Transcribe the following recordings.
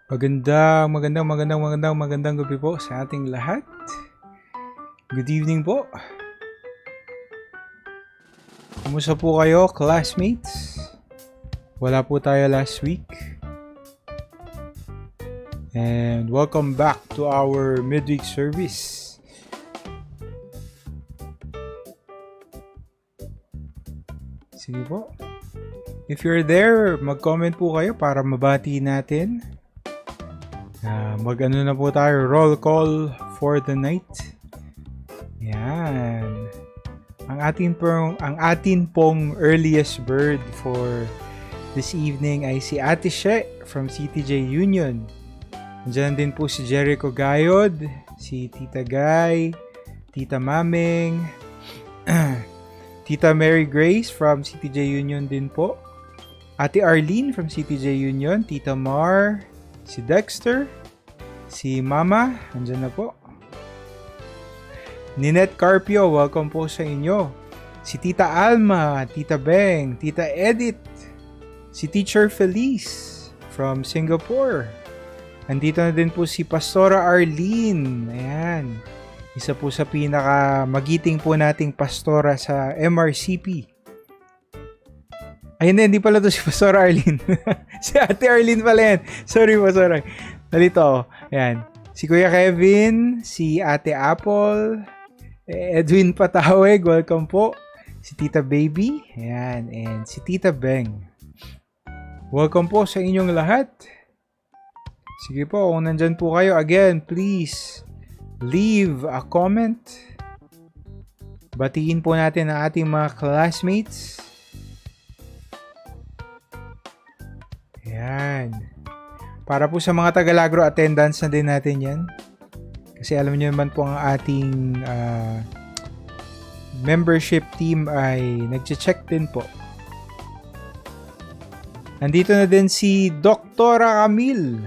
Magandang gabi po sa ating lahat. Good evening po. Kumusta po kayo, classmates? Wala po tayo last week. And welcome back to our midweek service. Sige po. If you're there, mag-comment po kayo para mabati natin. Mag-ano na po tayo, roll call for the night. Yan. Ang atin pong earliest bird for this evening ay si Ate She from CTJ Union. Diyan din po si Jericho Gayod, si Tita Guy, Tita Maming, Tita Mary Grace from CTJ Union din po. Ate Arlene from CTJ Union, Tita Mar, si Dexter, si Mama, andyan na po. Ninette Carpio, welcome po sa inyo. Si Tita Alma, Tita Beng, Tita Edith, si Teacher Felice from Singapore. Andito na din po si Pastora Arlene. Ayan. Isa po sa pinaka-magiting po nating pastora sa MRCP. Ayun na, hindi pala to si Pastora Arlene. Si Ate Arlene pala yan. Sorry po, sorry. Nalito ako. Ayan. Si Kuya Kevin, si Ate Apple, Edwin Pataweg, welcome po. Si Tita Baby, ayan. And si Tita Beng. Welcome po sa inyong lahat. Sige po, kung nandyan po kayo, again, please leave a comment. Batiin po natin ang ating mga classmates. Ayan. Para po sa mga Tagalagro, attendance na din natin yan. Kasi alam niyo naman po ang ating membership team ay nagche-check din po. Nandito na din si Dr. Camille,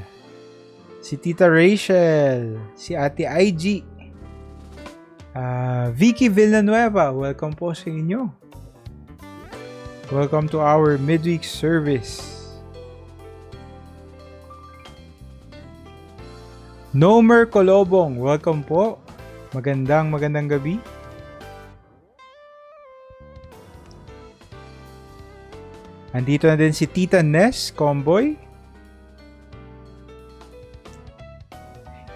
si Tita Rachel, si Ate IG, Vicky Villanueva, welcome po sa inyo. Welcome to our midweek service. Nomer Colobong, welcome po. Magandang gabi. Andito na din si Tita Ness Comboy.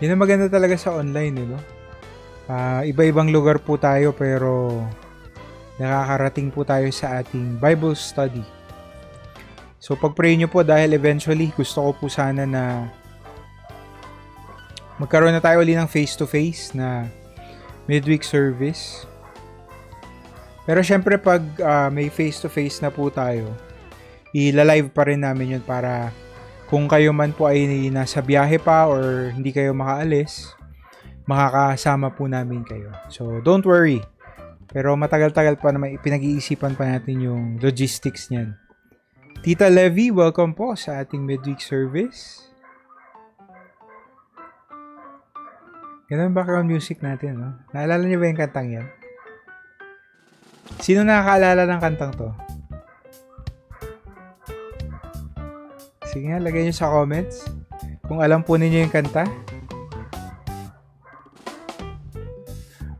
Yun ang maganda talaga sa online, no? Iba-ibang lugar po tayo pero nakakarating po tayo sa ating Bible study. So pag-pray nyo po dahil eventually gusto ko po sana na magkaroon na tayo ulit ng face-to-face na midweek service. Pero syempre pag may face-to-face na po tayo, ilalive pa rin namin yun para kung kayo man po ay nasa biyahe pa or hindi kayo makaalis, makakasama po namin kayo. So don't worry. Pero matagal-tagal pa naman, pinag-iisipan pa natin yung logistics niyan. Tita Levy, welcome po sa ating midweek service. Ganun background music natin, no? Naalala niyo ba yung kantang yan? Sino nakakaalala ng kantang to? Sige nga, lagay niyo sa comments kung alam po ninyo yung kanta.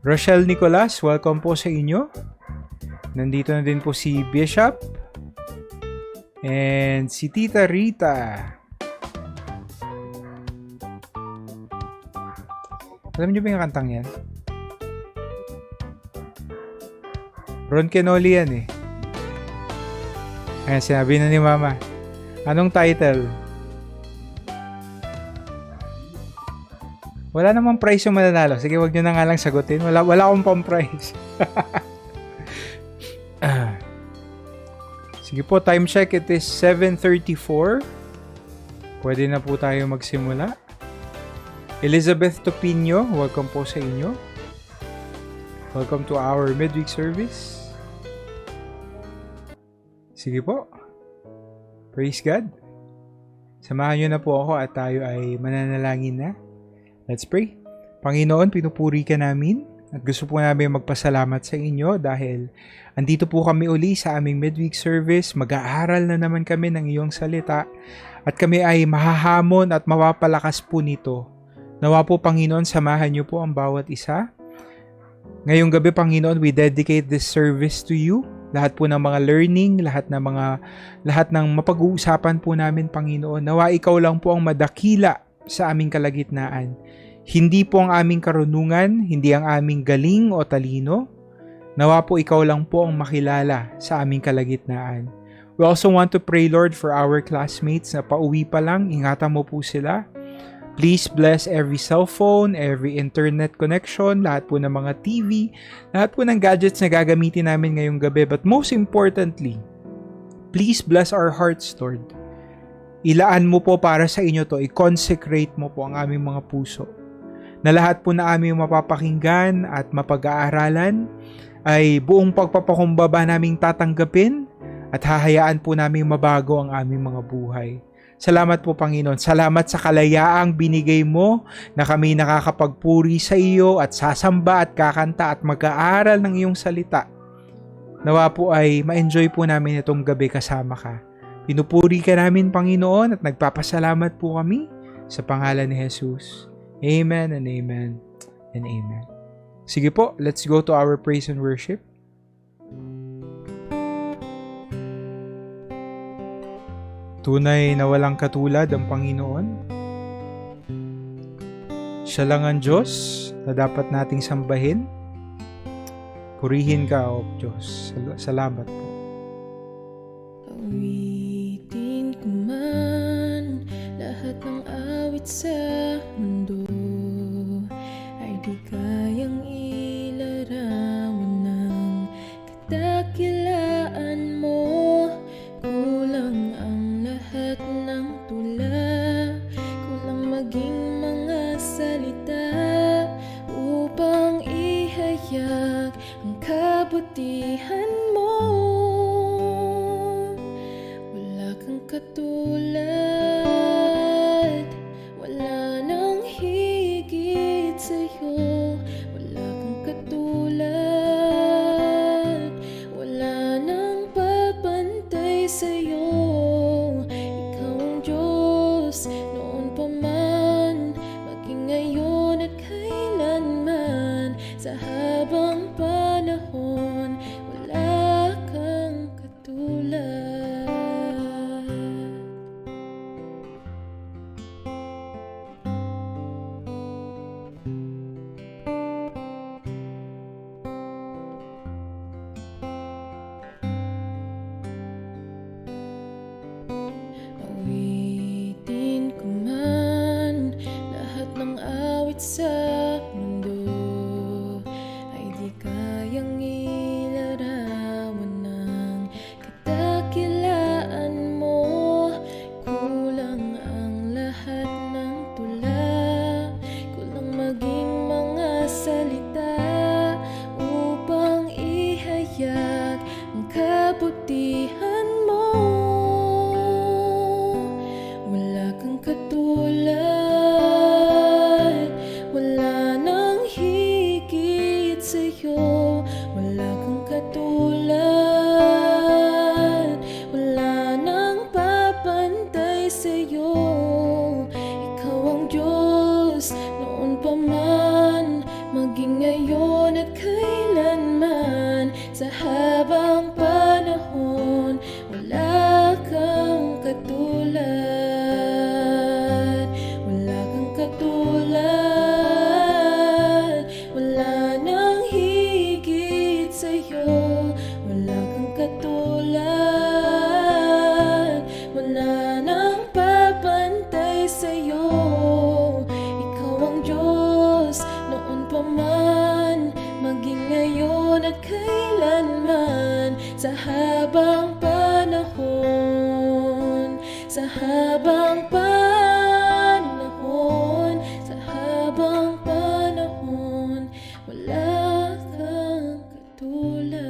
Rochelle Nicolas, welcome po sa inyo. Nandito na din po si Bishop and si Tita Rita. Alam niyo ba yung kantang yan? Ron Kenoli yan eh. Ayan, sinabi na ni Mama. Anong title? Wala namang prize yung mananalo. Sige, wag nyo na nga lang sagutin. Wala akong pang prize. Sige po, time check. It is 7:34. Pwede na po tayo magsimula. Elizabeth Topinio, welcome po sa inyo. Welcome to our midweek service. Sige po. Praise God. Samahan nyo na po ako at tayo ay mananalangin na. Let's pray. Panginoon, pinupuri ka namin at gusto po namin magpasalamat sa inyo dahil andito po kami uli sa aming midweek service. Mag-aaral na naman kami ng iyong salita at kami ay mahahamon at mapapalakas po nito. Nawa po, Panginoon, samahan niyo po ang bawat isa. Ngayong gabi, Panginoon, we dedicate this service to you. Lahat po ng mga learning, lahat ng mapag-uusapan po namin, Panginoon. Nawa ikaw lang po ang madakila sa aming kalagitnaan. Hindi po ang aming karunungan, hindi ang aming galing o talino. Nawa po ikaw lang po ang makilala sa aming kalagitnaan. We also want to pray, Lord, for our classmates na pauwi pa lang. Ingatan mo po sila. Please bless every cellphone, every internet connection, lahat po ng mga TV, lahat po ng gadgets na gagamitin namin ngayong gabi. But most importantly, please bless our hearts, Lord. Ilaan mo po para sa inyo to, i-consecrate mo po ang aming mga puso. Na lahat po na aming mapapakinggan at mapag-aaralan ay buong pagpapakumbaba naming tatanggapin at hahayaan po naming mabago ang aming mga buhay. Salamat po, Panginoon. Salamat sa kalayaang binigay mo na kami nakakapagpuri sa iyo at sasamba at kakanta at mag-aaral ng iyong salita. Nawa po ay ma-enjoy po namin itong gabi kasama ka. Pinupuri ka namin, Panginoon, at nagpapasalamat po kami sa pangalan ni Jesus. Amen and amen and amen. Sige po, let's go to our praise and worship. Tunay na walang katulad ang Panginoon. Siya lang ang Diyos na dapat nating sambahin. Purihin ka, O Diyos. Salamat po. Awitin ko man lahat ng awit sa mundo ay di kayang ilarawan ng kadakilaan mo. Kulang ang lahat ng tula, kulang maging mga salita upang ihayag ang kabutihan mo. Wala kang katulad, wala nang higit sa'yo. Wala kang katulad, wala nang papantay sa'yo. Ikaw ang Diyos noon pa man, maging ngayon at kailanman. Sa habang panahon, wala kang katulad. Awitin ko man lahat ng awit sa mundo ay di kayang ilarawan ng kadakilaan mo. Kulang ang lahat ng tula, kulang maging mga salita upang ihayag ang kabutihan mo. Wala kang katulad, wala nang higit sa'yo. Wala kang katulad, wala nang papantay sa'yo. Ikaw ang Diyos noon pa man, maging ngayon at kailanman. Sa habang panahon, wala kang katulad. Wala kang katulad, wala nang higit sa'yo. Wala kang katulad, wala nang papantay sa'yo. Ikaw ang Diyos noon pa man, maging ngayon at kailanman. Sa habang panahon, sa habang panahon, sa habang panahon, wala kang katulad.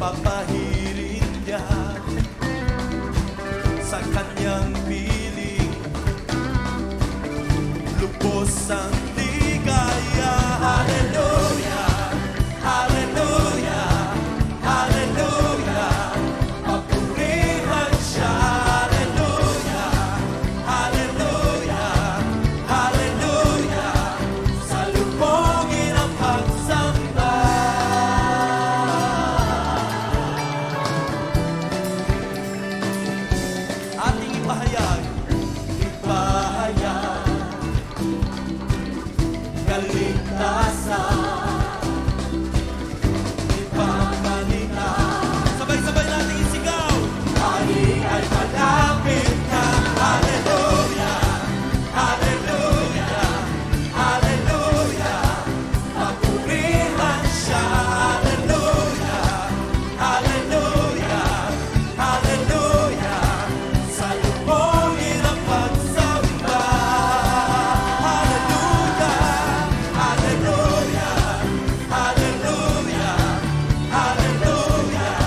Pagpahirin niya sa kanyang piling, lubos ang ligaya. Hallelujah, hallelujah, hallelujah. Papurihan siya. Hallelujah, hallelujah, hallelujah. Salubungin ang pagsamba. Ating ipahayag, kaligtasan, ipapalitan. Sabay-sabay natin isigaw. Hari ay malapit na. Hallelujah, hallelujah, hallelujah. Papurihan siya. Hallelujah, hallelujah, hallelujah. Salubungin ang pagsamba. Hallelujah, hallelujah, hallelujah, hallelujah.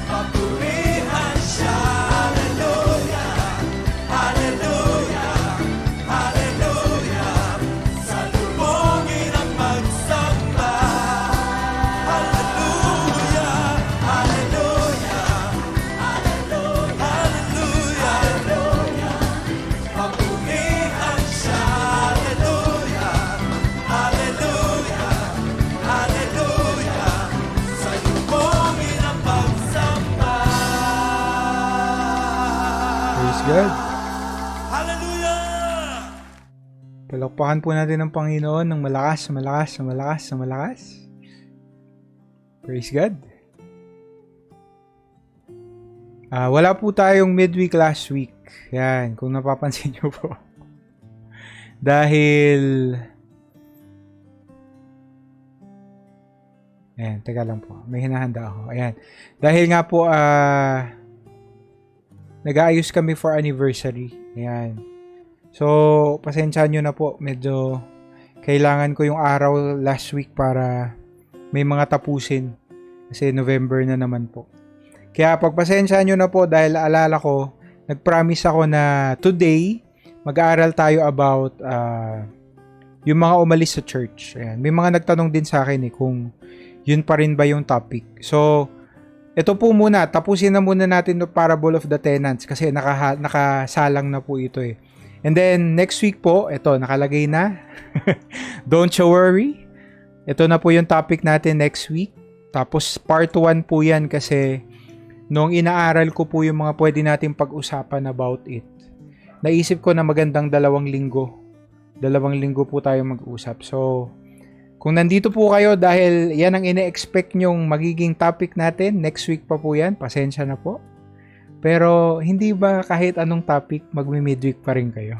Papurihan siya. Hallelujah, hallelujah, hallelujah. Salubungin ang pagsamba. Hallelujah, hallelujah, hallelujah, hallelujah. Papurihan siya. Hallelujah, hallelujah, hallelujah. Salubungin ang pagsamba. Praise God. Hallelujah! Palakpakan po natin ang Panginoon ng malakas, malakas, malakas, malakas. Praise God. Wala po tayong midweek last week. Yan, kung napapansin nyo po. Dahil... Ayan, teka lang po. May hinahanda ako. Ayan. Dahil nga po, nag-aayos kami for anniversary. Ayan. So, pasensyahan nyo na po. Medyo kailangan ko yung araw last week para may mga tapusin. Kasi November na naman po. Kaya pagpasensyahan nyo na po dahil alala ko, nag-promise ako na today, mag-aaral tayo about yung mga umalis sa church. Ayan. May mga nagtanong din sa akin kung yun pa rin ba yung topic. So, ito po muna, tapusin na muna natin the parable of the tenants kasi nakasalang na po ito eh. And then, next week po, ito, nakalagay na. Don't you worry. Ito na po yung topic natin next week. Tapos, part 1 po yan kasi nung inaaral ko po yung mga pwede natin pag-usapan about it, naisip ko na magandang 2 linggo. 2 linggo po tayo mag-usap. So, kung nandito po kayo dahil yan ang ine-expect nyong magiging topic natin, next week pa po yan, pasensya na po. Pero hindi ba kahit anong topic, magmi-midweek pa rin kayo?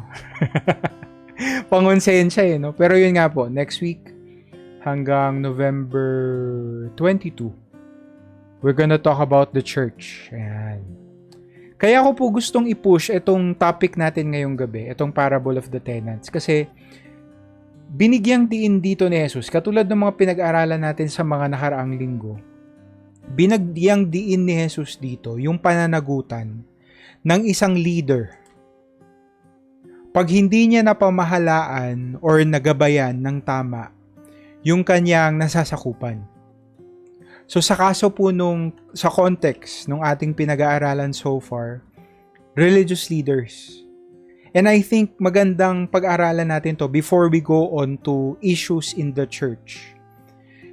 Pangonsensya no? Pero yun nga po, next week hanggang November 22, we're gonna talk about the church. Ayan. Kaya ko po gustong i-push itong topic natin ngayong gabi, itong parable of the tenants. Kasi binigyang diin dito ni Jesus, katulad ng mga pinag-aralan natin sa mga nakaraang linggo, binagyang diin ni Jesus dito yung pananagutan ng isang leader. Pag hindi niya napamahalaan or nagabayan ng tama yung kanyang nasasakupan. So sa kaso po sa context nung ating pinag-aaralan so far, religious leaders. And I think magandang pag-aralan natin to before we go on to issues in the church.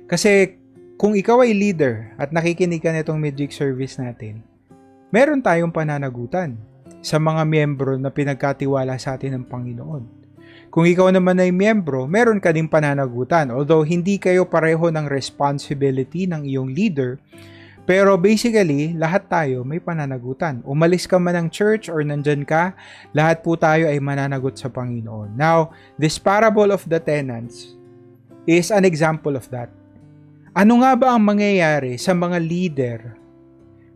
Kasi kung ikaw ay leader at nakikinig ka nitong midweek service natin, meron tayong pananagutan sa mga miyembro na pinagkatiwala sa atin ng Panginoon. Kung ikaw naman ay miyembro, meron ka din pananagutan. Although hindi kayo pareho ng responsibility ng iyong leader, pero basically, lahat tayo may pananagutan. Umalis ka man ng church or nandyan ka, lahat po tayo ay mananagot sa Panginoon. Now, this parable of the tenants is an example of that. Ano nga ba ang mangyayari sa mga leader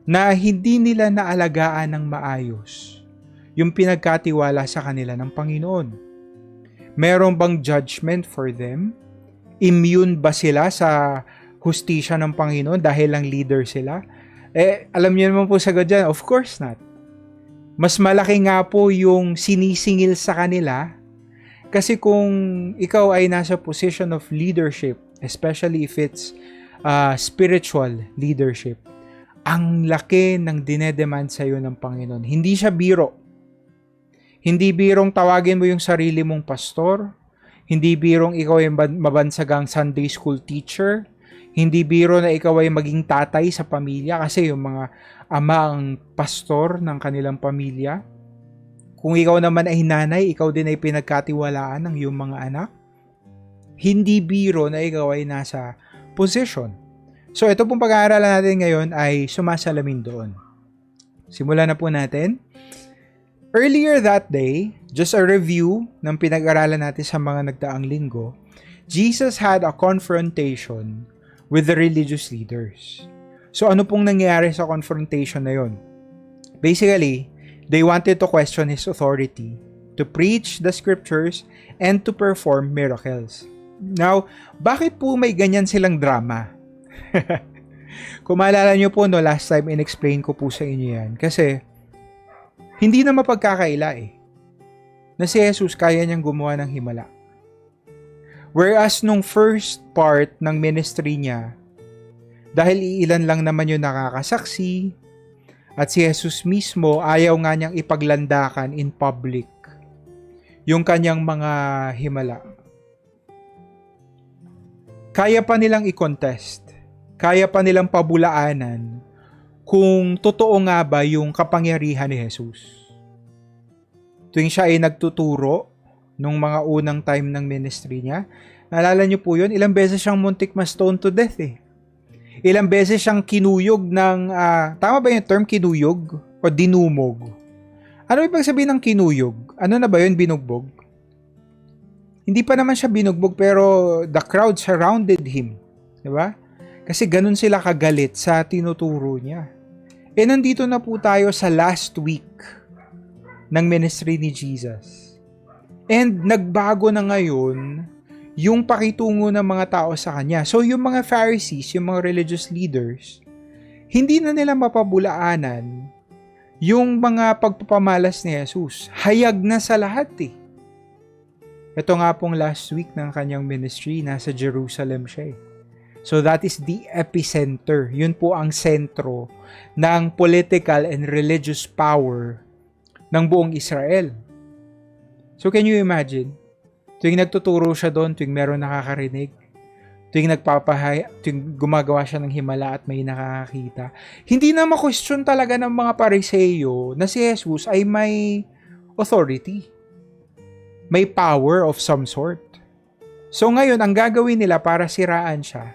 na hindi nila naalagaan ng maayos yung pinagkatiwala sa kanila ng Panginoon? Meron bang judgment for them? Immune ba sila sa hustisya ng Panginoon dahil lang leader sila? Alam niyo naman po sagot dyan, of course not. Mas malaki nga po yung sinisingil sa kanila kasi kung ikaw ay nasa position of leadership, especially if it's spiritual leadership, ang laki ng dinedemand sa'yo ng Panginoon. Hindi siya biro. Hindi birong tawagin mo yung sarili mong pastor. Hindi birong ikaw ay mabansagang Sunday school teacher. Hindi biro na ikaw ay maging tatay sa pamilya kasi yung mga ama ang pastor ng kanilang pamilya. Kung ikaw naman ay nanay, ikaw din ay pinagkatiwalaan ng iyong mga anak. Hindi biro na ikaw ay nasa position. So ito pong pag-aaralan natin ngayon ay sumasalamin doon. Simulan na po natin. Earlier that day, just a review ng pinag-aralan natin sa mga nagdaang linggo, Jesus had a confrontation with the religious leaders. So ano pong nangyayari sa confrontation na yon? Basically, they wanted to question his authority, to preach the scriptures, and to perform miracles. Now, bakit po may ganyan silang drama? Kung maalala nyo po, last time in-explain ko po sa inyo yan. Kasi, hindi na mapagkakaila na si Jesus kaya niyang gumawa ng himala. Whereas nung first part ng ministry niya, dahil iilan lang naman yung nakakasaksi, at si Jesus mismo ayaw nga niyang ipaglandakan in public yung kanyang mga himala. Kaya pa nilang i-contest, kaya pa nilang pabulaanan kung totoo nga ba yung kapangyarihan ni Jesus. Tuwing siya ay nagtuturo nung mga unang time ng ministry niya, naalala niyo po yun, ilang beses siyang muntik ma-stone to death Ilang beses siyang kinuyog ng, tama ba yung term kinuyog? O dinumog? Ano ibig sabihin ng kinuyog? Ano na ba yun, binugbog? Hindi pa naman siya binugbog pero the crowd surrounded him. Diba? Kasi ganun sila kagalit sa tinuturo niya. Nandito na po tayo sa last week ng ministry ni Jesus. And nagbago na ngayon yung pakitungo ng mga tao sa kanya. So yung mga Pharisees, yung mga religious leaders, hindi na nila mapabulaanan yung mga pagpapamalas ni Jesus. Hayag na sa lahat Ito nga pong last week ng kanyang ministry, nasa Jerusalem siya So that is the epicenter. Yun po ang sentro ng political and religious power ng buong Israel. So can you imagine? Tuwing nagtuturo siya doon, tuwing meron nakakarinig, tuwing gumagawa siya ng himala at may nakakakita, hindi na ma-question talaga ng mga Pariseyo na si Jesus ay may authority. May power of some sort. So ngayon, ang gagawin nila para siraan siya,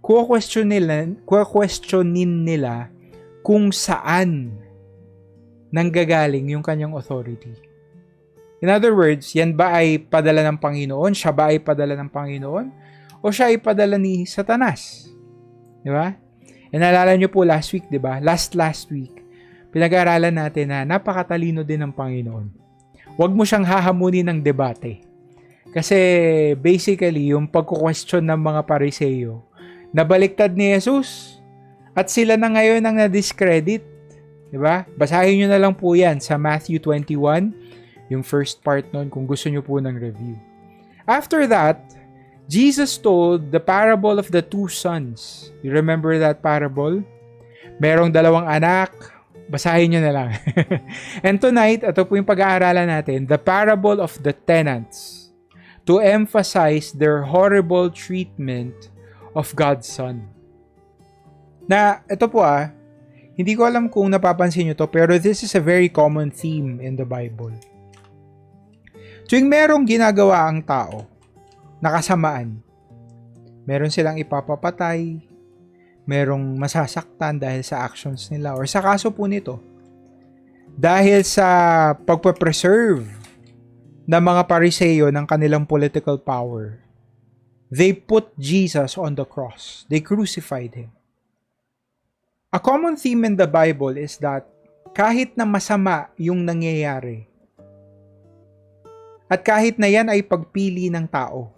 questionin nila kung saan nanggagaling yung kanyang authority. In other words, yan ba ay padala ng Panginoon? Siya ba ay padala ng Panginoon? O siya ay padala ni Satanas? Di ba? E naalala nyo po last week, di ba? Last week, pinag-aaralan natin na napakatalino din ng Panginoon. Huwag mo siyang hahamunin ng debate. Kasi basically, yung pagko-question ng mga Pariseyo, nabaliktad ni Jesus at sila na ngayon ang na-discredit. Di ba? Basahin nyo na lang po yan sa Matthew 21, yung first part nun kung gusto nyo po ng review. After that, Jesus told the parable of the two sons. You remember that parable? Merong dalawang anak. Basahin nyo na lang. And tonight, ito po yung pag-aaralan natin, the parable of the tenants, to emphasize their horrible treatment of God's Son. Na, ito po hindi ko alam kung napapansin nyo to, pero this is a very common theme in the Bible. Tuwing merong ginagawa ang tao, nakasamaan, meron silang ipapapatay, merong masasaktan dahil sa actions nila, or sa kaso po nito, dahil sa pagpapreserve ng mga Pariseyo ng kanilang political power, they put Jesus on the cross. They crucified Him. A common theme in the Bible is that kahit na masama yung nangyayari, at kahit na yan ay pagpili ng tao,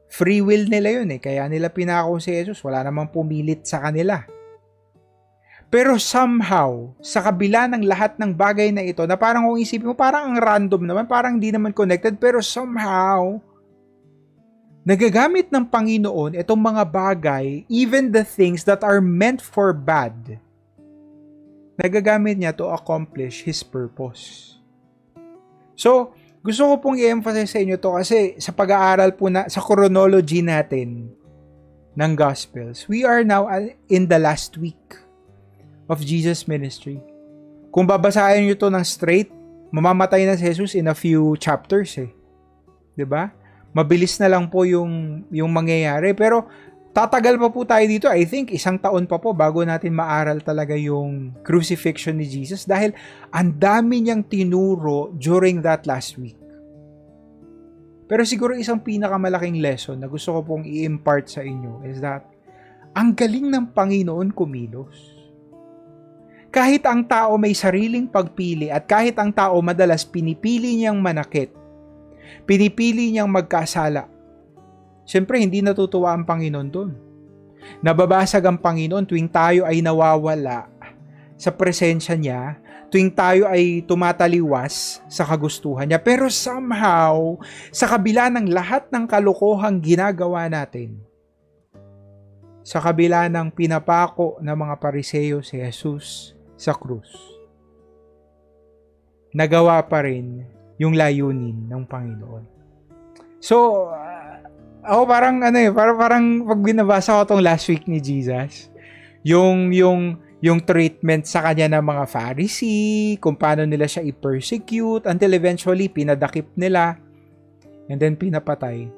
free will nila yun kaya nila pinako si Jesus, wala namang pumilit sa kanila. Pero somehow, sa kabila ng lahat ng bagay na ito, na parang kung isipin mo, parang ang random naman, parang hindi naman connected, pero somehow, nagagamit ng Panginoon itong mga bagay, even the things that are meant for bad, nagagamit niya to accomplish His purpose. So, gusto ko pong i-emphasize sa inyo to kasi sa pag-aaral po sa chronology natin ng Gospels, we are now in the last week of Jesus' ministry. Kung babasahin nyo to ng straight, mamamatay na si Jesus in a few chapters eh. 'Di ba? Mabilis na lang po yung mangyayari. Pero tatagal pa po tayo dito. I think 1 taon pa po bago natin maaral talaga yung crucifixion ni Jesus dahil ang dami niyang tinuro during that last week. Pero siguro isang pinakamalaking lesson na gusto ko pong i-impart sa inyo is that ang galing ng Panginoon kumilos. Kahit ang tao may sariling pagpili at kahit ang tao madalas pinipili niyang manakit, pinipili niyang magkasala, siyempre hindi natutuwa ang Panginoon doon. Nababasag ang Panginoon tuwing tayo ay nawawala sa presensya niya, tuwing tayo ay tumataliwas sa kagustuhan niya. Pero somehow, sa kabila ng lahat ng kalokohang ginagawa natin, sa kabila ng pinapako ng mga Pariseo si Jesus sa krus, nagawa pa rin yung layunin ng Panginoon. So, ako parang parang pag binabasa ko tong last week ni Jesus, yung treatment sa kanya ng mga Pharisee, kung paano nila siya i-persecute until eventually pinadakip nila and then pinapatay.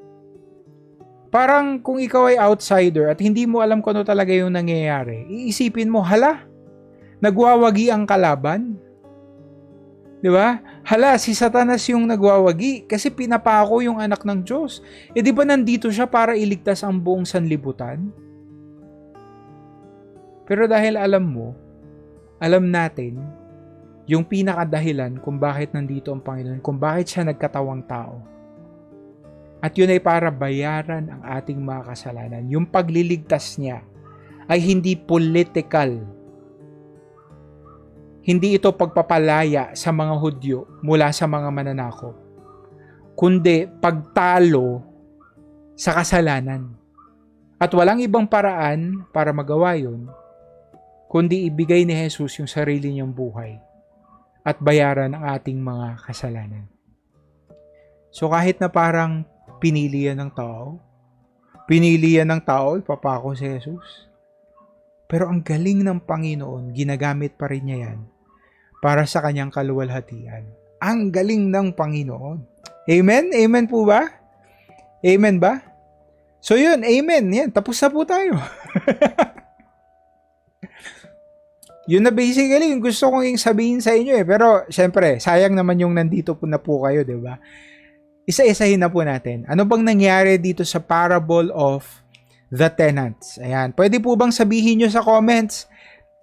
Parang kung ikaw ay outsider at hindi mo alam kung ano talaga yung nangyayari, iisipin mo, hala, nagwawagi ang kalaban. Di ba? Hala, si Satanas yung nagwawagi kasi pinapako yung anak ng Diyos. E di ba nandito siya para iligtas ang buong sanlibutan? Pero dahil alam natin yung pinakadahilan kung bakit nandito ang Panginoon, kung bakit siya nagkatawang tao. At yun ay para bayaran ang ating mga kasalanan. Yung pagliligtas niya ay hindi political. Hindi ito pagpapalaya sa mga Hudyo mula sa mga mananakop, kundi pagtalo sa kasalanan. At walang ibang paraan para magawa yun, kundi ibigay ni Jesus yung sarili niyang buhay at bayaran ang ating mga kasalanan. So kahit na parang pinili yan ng tao, ipapako si Jesus. Pero ang galing ng Panginoon, ginagamit pa rin niya yan para sa kanyang kaluwalhatian. Ang galing ng Panginoon. Amen? Amen po ba? Amen ba? So yun, amen. Yan, tapos na po tayo. Yun na basically yung gusto kong sabihin sa inyo eh. Pero syempre, sayang naman yung nandito po na po kayo, di ba? Isa-isahin na po natin. Ano bang nangyari dito sa parable of the tenants? Ayan. Pwede po bang sabihin nyo sa comments?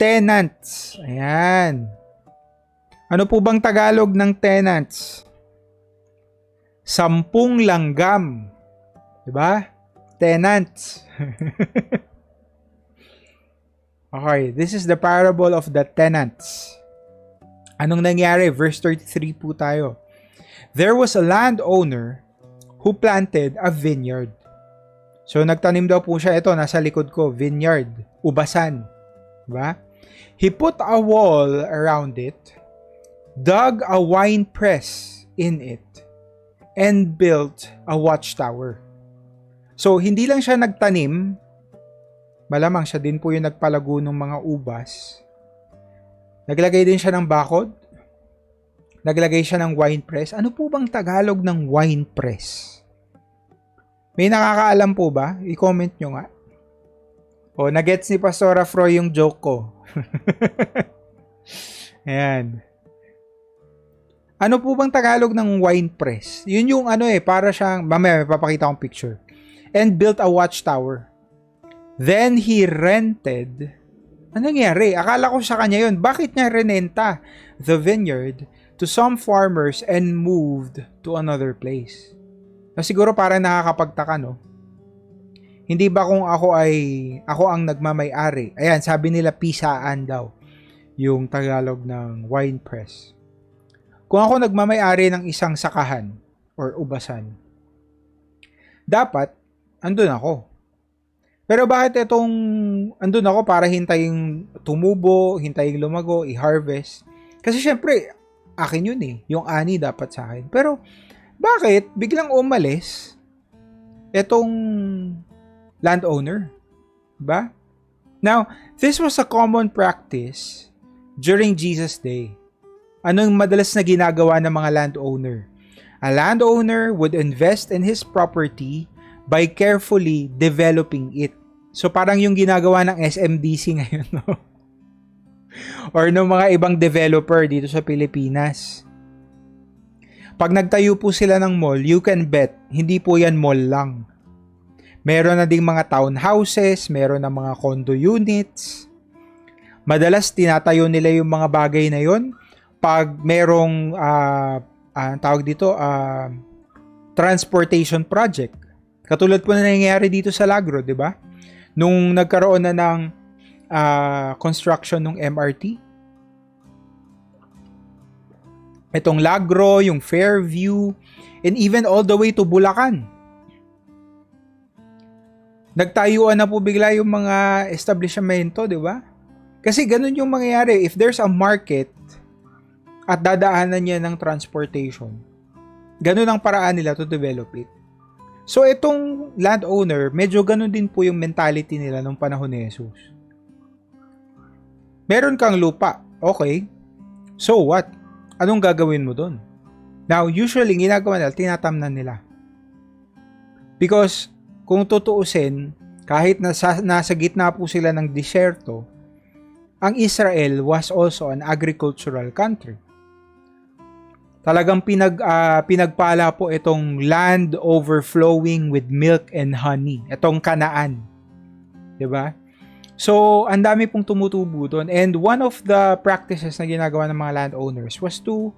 Tenants. Ayan. Ano po bang Tagalog ng tenants? 10 langgam. Diba? Tenants. Okay, this is the parable of the tenants. Anong nangyari? Verse 33 po tayo. There was a landowner who planted a vineyard. So nagtanim daw po siya. Ito, nasa likod ko. Vineyard. Ubasan. Diba? He put a wall around it, dug a wine press in it, and built a watchtower. So, hindi lang siya nagtanim, malamang siya din po yung nagpalago ng mga ubas. Naglagay din siya ng bakod, naglagay siya ng wine press. Ano po bang Tagalog ng wine press? May nakakaalam po ba? I-comment nyo nga. O, nagets ni Pastora Froy yung joke ko. Ayan. Ano po bang Tagalog ng wine press? Yun yung para siyang, mamaya may papakita akong picture. And built a watchtower. Then he rented. Ano nangyari? Akala ko sa kanya yun. Bakit niya renenta the vineyard to some farmers and moved to another place? Na siguro parang nakakapagtaka, no? Hindi ba kung ako ang nagmamay-ari? Ayan, sabi nila pisaan daw yung Tagalog ng wine press. Kung ako nagmamay-ari ng isang sakahan or ubasan, dapat andun ako. Pero bakit andun ako para hintayin tumubo, hintayin lumago, i-harvest? Kasi syempre, akin yun eh. Yung ani dapat sa akin. Pero bakit biglang umalis etong landowner? Diba? Now, this was a common practice during Jesus' day. Anong madalas na ginagawa ng mga landowner? A landowner would invest in his property by carefully developing it. So parang yung ginagawa ng SMDC ngayon, no? Or ng mga ibang developer dito sa Pilipinas. Pag nagtayo po sila ng mall, you can bet, hindi po yan mall lang. Meron na ding mga townhouses, meron na mga condo units. Madalas tinatayo nila yung mga bagay na yon pag merong transportation project. Katulad po na nangyayari dito sa Lagro, di ba? Nung nagkaroon na ng construction ng MRT. Itong Lagro, yung Fairview, and even all the way to Bulacan. Nagtayuan na po bigla yung mga establishmento, di ba? Kasi ganun yung mangyayari. If there's a market at dadaanan niya ng transportation, ganun ang paraan nila to develop it. So itong landowner, medyo ganun din po yung mentality nila nung panahon ni Jesus. Meron kang lupa, okay. So what? Anong gagawin mo doon? Now, usually, ginagawa nila, tinatamnan nila. Because, kung tutuusin, kahit nasa gitna po sila ng disyerto, ang Israel was also an agricultural country. Talagang pinagpala po itong land overflowing with milk and honey. Itong Kanaan. 'Di ba? So, ang dami pong tumutubo doon. And one of the practices na ginagawa ng mga landowners was to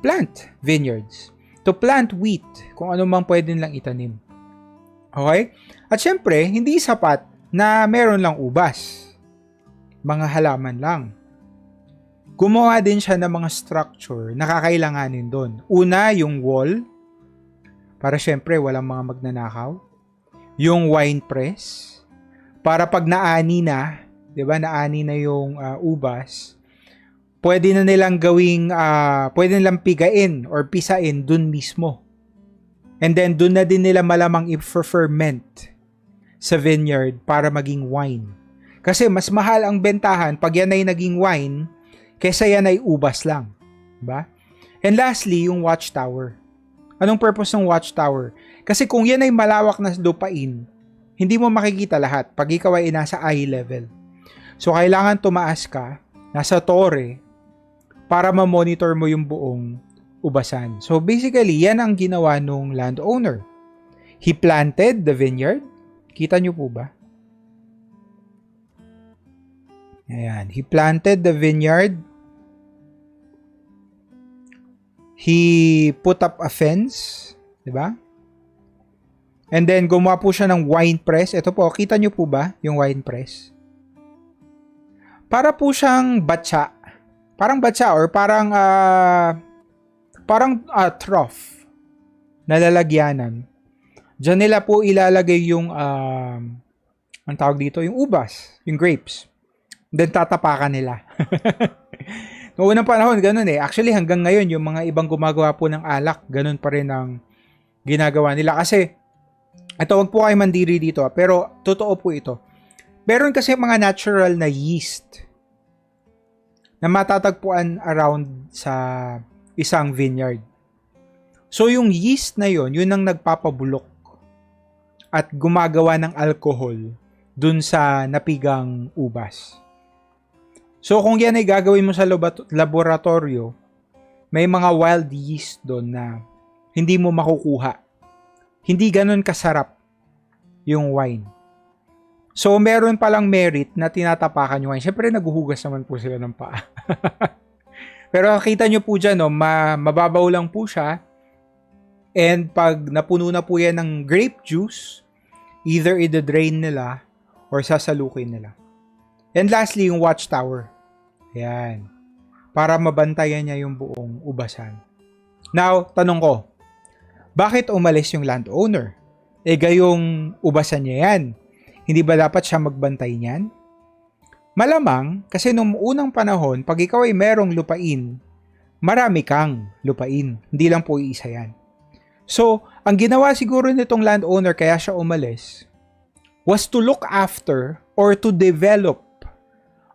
plant vineyards. To plant wheat, kung ano mang pwede nilang itanim. Okay? At syempre, hindi sapat na meron lang ubas. Mga halaman lang. Gumawa din siya ng mga structure na kakailanganin doon. Una, yung wall, para syempre walang mga magnanakaw. Yung wine press, para pag naani na, 'di ba? Naani na yung ubas, pwede na nilang pwede nilang pigain or pisain dun mismo. And then dun na din nila malamang i-ferment sa vineyard para maging wine. Kasi mas mahal ang bentahan pag yan ay naging wine kaysa yan ay ubas lang, 'di ba? And lastly, yung watchtower. Anong purpose ng watchtower? Kasi kung yan ay malawak na lupain, hindi mo makikita lahat pag ikaw ay nasa eye level. So, kailangan tumaas ka, nasa tore, para ma-monitor mo yung buong ubasan. So, basically, yan ang ginawa nung landowner. He planted the vineyard. Kita nyo po ba? Ayan. He planted the vineyard. He put up a fence. Diba? And then, gumawa po siya ng wine press. Ito po, kita nyo po ba yung wine press? Para po siyang batsa. Parang batsa or parang trough na lalagyanan. Diyan nila po ilalagay yung ang tawag dito, yung ubas, yung grapes. Then tatapakan nila. Noong unang panahon, ganun eh. Actually, hanggang ngayon, yung mga ibang gumagawa po ng alak, ganun pa rin ang ginagawa nila. Kasi, ito, wag po kayo mandiri dito, pero totoo po ito. Meron kasi mga natural na yeast na matatagpuan around sa isang vineyard. So, yung yeast na yon, yun ang nagpapabulok at gumagawa ng alcohol dun sa napigang ubas. So, kung yan ay gagawin mo sa laboratorio, may mga wild yeast doon na hindi mo makukuha. Hindi ganun kasarap yung wine. So, meron palang merit na tinatapakan yung wine. Siyempre, naguhugas naman po sila ng paa. Pero kita nyo po dyan, no, mababaw lang po siya. And pag napuno na po yan ng grape juice, Either i-drain nila or sasalukin nila. And lastly, yung watchtower. Ayan. Para mabantayan niya yung buong ubasan. Now, tanong ko, bakit umalis yung landowner? Gayong ubasan niya yan. Hindi ba dapat siya magbantay niyan? Malamang, kasi nung unang panahon, pag ikaw ay merong lupain, marami kang lupain. Hindi lang po iisa yan. So, ang ginawa siguro nitong landowner kaya siya umalis was to look after or to develop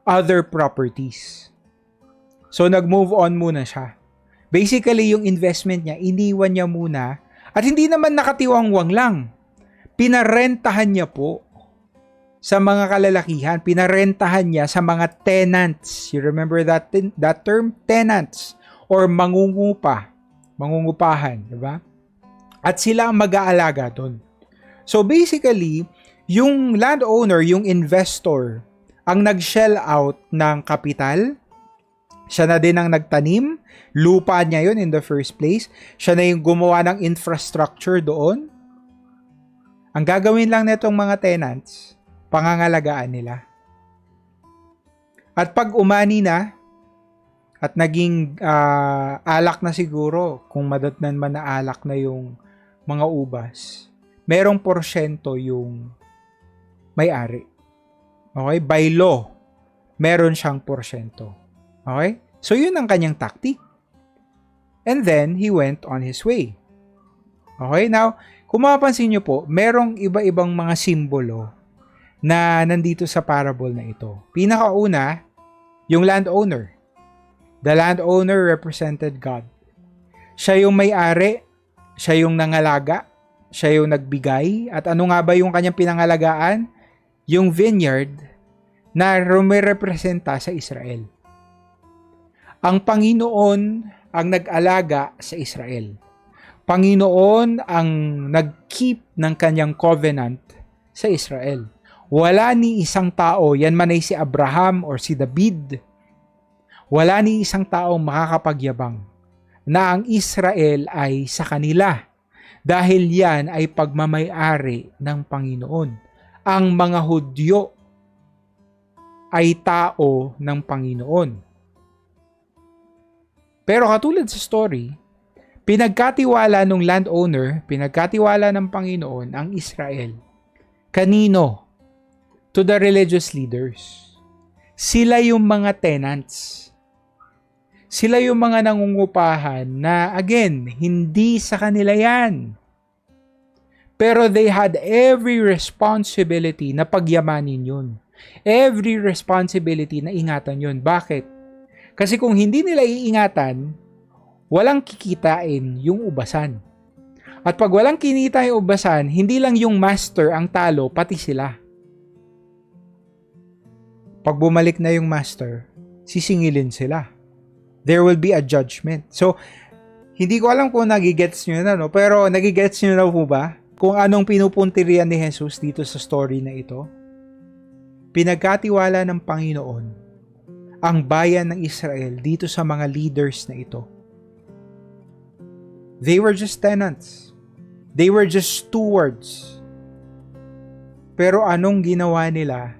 other properties. So, nag-move on muna siya. Basically, yung investment niya, iniwan niya muna at hindi naman nakatiwangwang lang. Pinarentahan niya po sa mga kalalakihan. Pinarentahan niya sa mga tenants. You remember that term? Tenants or mangungupahan, di ba? At sila ang mag-aalaga doon. So basically, yung landowner, yung investor, ang nag-shell out ng kapital. Siya na din ang nagtanim. Lupa niya yun in the first place. Siya na yung gumawa ng infrastructure doon. Ang gagawin lang nitong mga tenants, pangangalagaan nila. At pag umani na, at naging alak na siguro, kung madatnan man na alak na yung mga ubas, merong porsyento yung may-ari. Okay? By law, meron siyang porsyento. Okay? So, yun ang kanyang tactic. And then, he went on his way. Okay? Now, kung mapapansin nyo po, merong iba-ibang mga simbolo na nandito sa parable na ito. Pinakauna, yung landowner. The landowner represented God. Siya yung may-ari, siya yung nangalaga, siya yung nagbigay. At ano nga ba yung kanyang pinangalagaan? Yung vineyard na rumirepresenta sa Israel. Ang Panginoon ang nag-alaga sa Israel. Panginoon ang nag-keep ng kanyang covenant sa Israel. Wala ni isang tao, yan man ay si Abraham or si David, wala ni isang tao makakapagyabang na ang Israel ay sa kanila dahil yan ay pagmamay-ari ng Panginoon. Ang mga Hudyo ay tao ng Panginoon. Pero katulad sa story, pinagkatiwala ng landowner, pinagkatiwala ng Panginoon ang Israel. Kanino? To the religious leaders. Sila yung mga tenants. Sila yung mga nangungupahan na, again, hindi sa kanila yan. Pero they had every responsibility na pagyamanin yun. Every responsibility na ingatan yun. Bakit? Kasi kung hindi nila iingatan, walang kikitain yung ubasan. At pag walang kinita yung ubasan, hindi lang yung master ang talo, pati sila. Pag bumalik na yung master, sisingilin sila. There will be a judgment. So, hindi ko alam kung nagigets nyo na, no? Pero nagigets nyo na po ba? Kung anong pinupuntirian ni Jesus dito sa story na ito? Pinagkatiwala ng Panginoon ang bayan ng Israel dito sa mga leaders na ito. They were just tenants. They were just stewards. Pero anong ginawa nila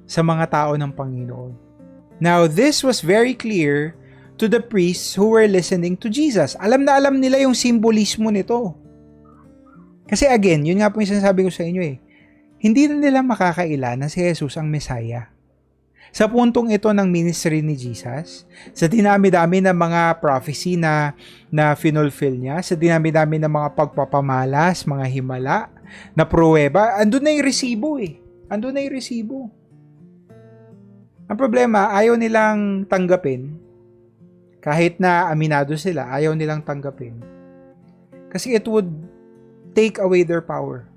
sa mga tao ng Panginoon? Now, this was very clear to the priests who were listening to Jesus. Alam na alam nila yung simbolismo nito. Kasi again, yun nga po yung sinasabi ko sa inyo hindi na nila makakaila na si Jesus ang Messiah. Sa puntong ito ng ministry ni Jesus, sa dinami-dami ng mga prophecy na finulfill niya, sa dinami-dami ng mga pagpapamalas, mga himala, na pruweba, andun na yung resibo Andun na yung resibo. Ang problema, ayaw nilang tanggapin. Kahit na aminado sila, ayaw nilang tanggapin. Kasi it would take away their power.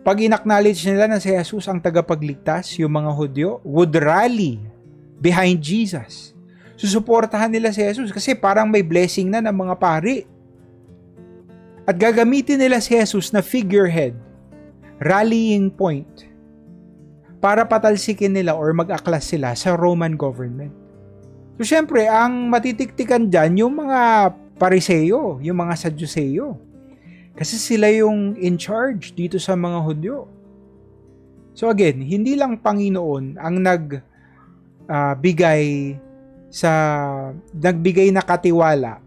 Pag in-acknowledge nila na si Jesus ang tagapagligtas, yung mga Hudyo would rally behind Jesus. Susuportahan nila si Jesus kasi parang may blessing na ng mga pari. At gagamitin nila si Jesus na figurehead, rallying point, para patalsikin nila or mag-aklas sila sa Roman government. So syempre, ang matitiktikan dyan yung mga Pariseo, yung mga Sadduceo. Kasi sila yung in charge dito sa mga Hudyo. So again, hindi lang Panginoon ang nagbigay na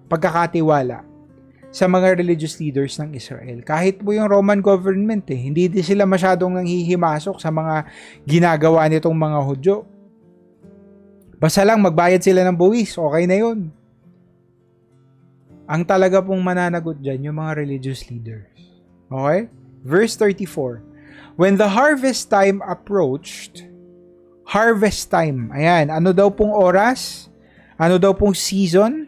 pagkakatiwala sa mga religious leaders ng Israel. Kahit po yung Roman government, hindi din sila masyadong nanghihimasok sa mga ginagawa nitong mga Hudyo. Basta lang magbayad sila ng buwis, okay na yun. Ang talaga pong mananagot dyan, yung mga religious leaders. Okay? Verse 34. When the harvest time approached, harvest time, ayan, ano daw pong oras? Ano daw pong season?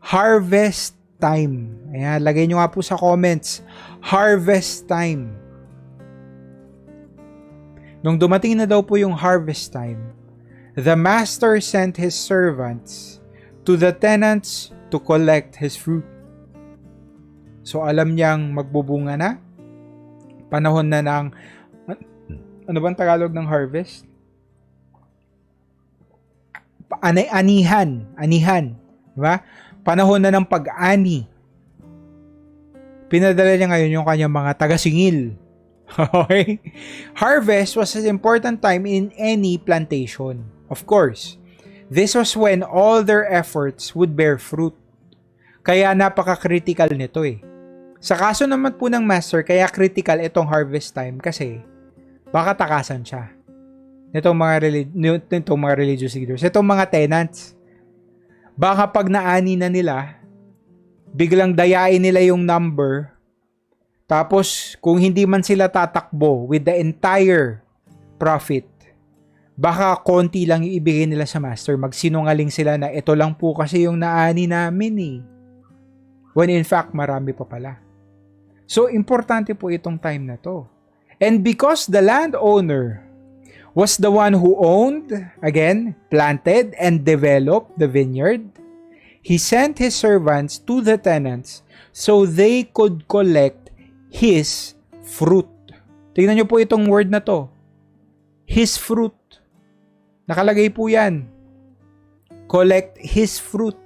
Harvest time. Ayan, lagay nyo nga po sa comments. Harvest time. Nung dumating na daw po yung harvest time, the master sent his servants to the tenants to collect his fruit. So alam niyang magbubunga na. Panahon na ng, ano bang Tagalog ng harvest? Anihan. Diba? Panahon na ng pag-ani. Pinadala niya ngayon yung kanyang mga taga-singil. Okay? Harvest was an important time in any plantation. Of course, this was when all their efforts would bear fruit. Kaya napaka-critical nito eh. Sa kaso naman po ng master, kaya critical itong harvest time kasi baka takasan siya. Itong mga religious leaders, itong mga tenants. Baka pag naani na nila, biglang dayain nila yung number. Tapos kung hindi man sila tatakbo with the entire profit, baka konti lang yung ibigay nila sa master. Magsinungaling sila na ito lang po kasi yung naani namin eh. When in fact, marami pa pala. So, importante po itong time na to. And because the landowner was the one who owned, again, planted and developed the vineyard, he sent his servants to the tenants so they could collect his fruit. Tingnan niyo po itong word na to. His fruit. Nakalagay po yan. Collect his fruit.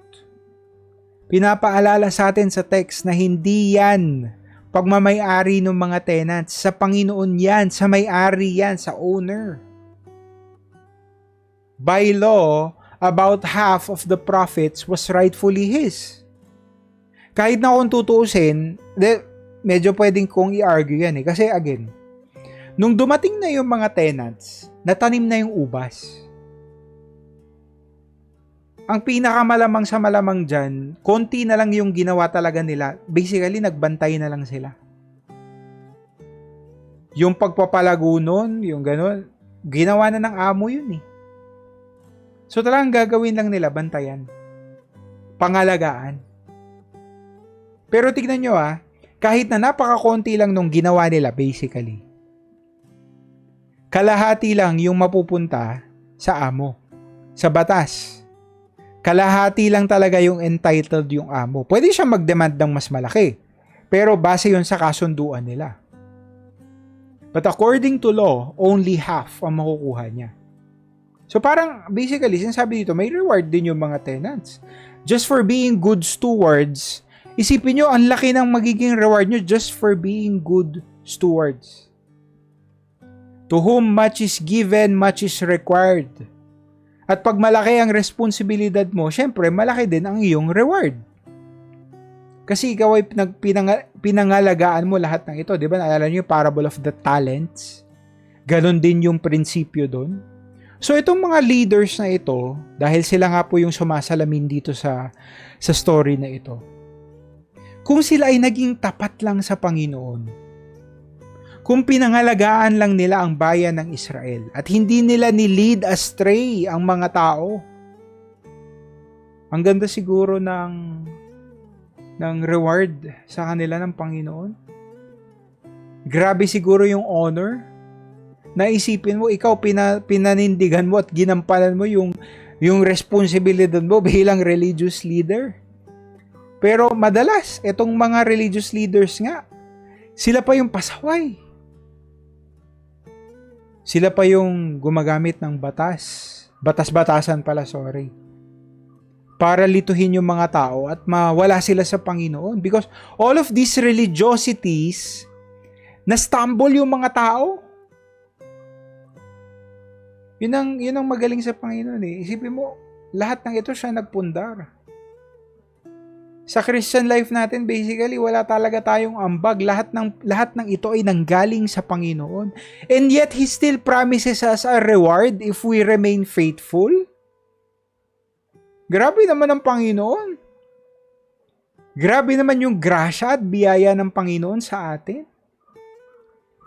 Pinapaalala sa atin sa text na hindi yan pagmamay-ari ng mga tenants. Sa Panginoon yan, sa may-ari yan, sa owner. By law, about half of the profits was rightfully his. Kahit na kung tutuusin, medyo pwedeng kong i-argue yan eh. Kasi again, nung dumating na yung mga tenants, natanim na yung ubas. Ang pinakamalamang sa malamang dyan, konti na lang yung ginawa talaga nila. Basically, nagbantay na lang sila. Yung pagpapalago nun, yung gano'n, ginawa na ng amo yun eh. So talagang gagawin lang nila, bantayan. Pangalagaan. Pero tignan nyo kahit na napakakonti lang nung ginawa nila basically, kalahati lang yung mapupunta sa amo, sa batas. Kalahati lang talaga yung entitled yung amo. Pwede siya mag-demand ng mas malaki, pero base yun sa kasunduan nila. But according to law, only half ang makukuha niya. So parang basically, sinasabi dito, may reward din yung mga tenants. Just for being good stewards, isipin nyo, ang laki ng magiging reward nyo just for being good stewards. To whom much is given, much is required. At pag malaki ang responsibilidad mo, syempre malaki din ang iyong reward. Kasi ikaw ay pinangalagaan mo lahat ng ito. Di ba? Naalala niyo yung parable of the talents? Ganon din yung prinsipyo doon. So itong mga leaders na ito, dahil sila nga po yung sumasalamin dito sa story na ito, kung sila ay naging tapat lang sa Panginoon, kung pinangalagaan lang nila ang bayan ng Israel at hindi nila ni-lead astray ang mga tao, ang ganda siguro ng reward sa kanila ng Panginoon. Grabe siguro yung honor. Naisipin mo, ikaw pinanindigan mo at ginampanan mo yung responsibilidad mo bilang religious leader. Pero madalas, itong mga religious leaders nga, sila pa yung pasaway. Sila pa yung gumagamit ng batas. Batas-batasan pala, sorry. para lituhin yung mga tao at mawala sila sa Panginoon. Because all of these religiosities, na-stumble yung mga tao. Yun ang magaling sa Panginoon eh. Isipin mo, lahat ng ito siya nagpundar. Sa Christian life natin, basically, wala talaga tayong ambag. Lahat ng ito ay nanggaling sa Panginoon. And yet, He still promises us a reward if we remain faithful. Grabe naman ang Panginoon. Grabe naman yung grasya at biyaya ng Panginoon sa atin.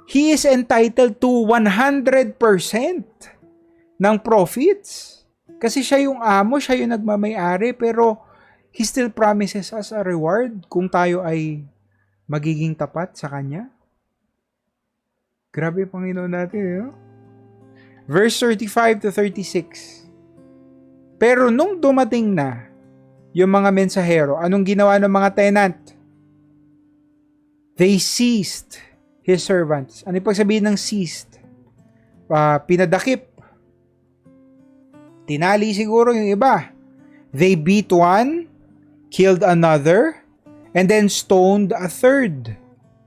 He is entitled to 100% ng profits. Kasi siya yung amo, siya yung nagmamay-ari, pero He still promises us a reward kung tayo ay magiging tapat sa Kanya. Grabe yung Panginoon natin, no? Verse 35 to 36. Pero nung dumating na yung mga mensahero, anong ginawa ng mga tenant? They seized His servants. Ano yung pagsabihin ng seized? Pinadakip. Tinali siguro yung iba. They beat one, killed another, and then stoned a third.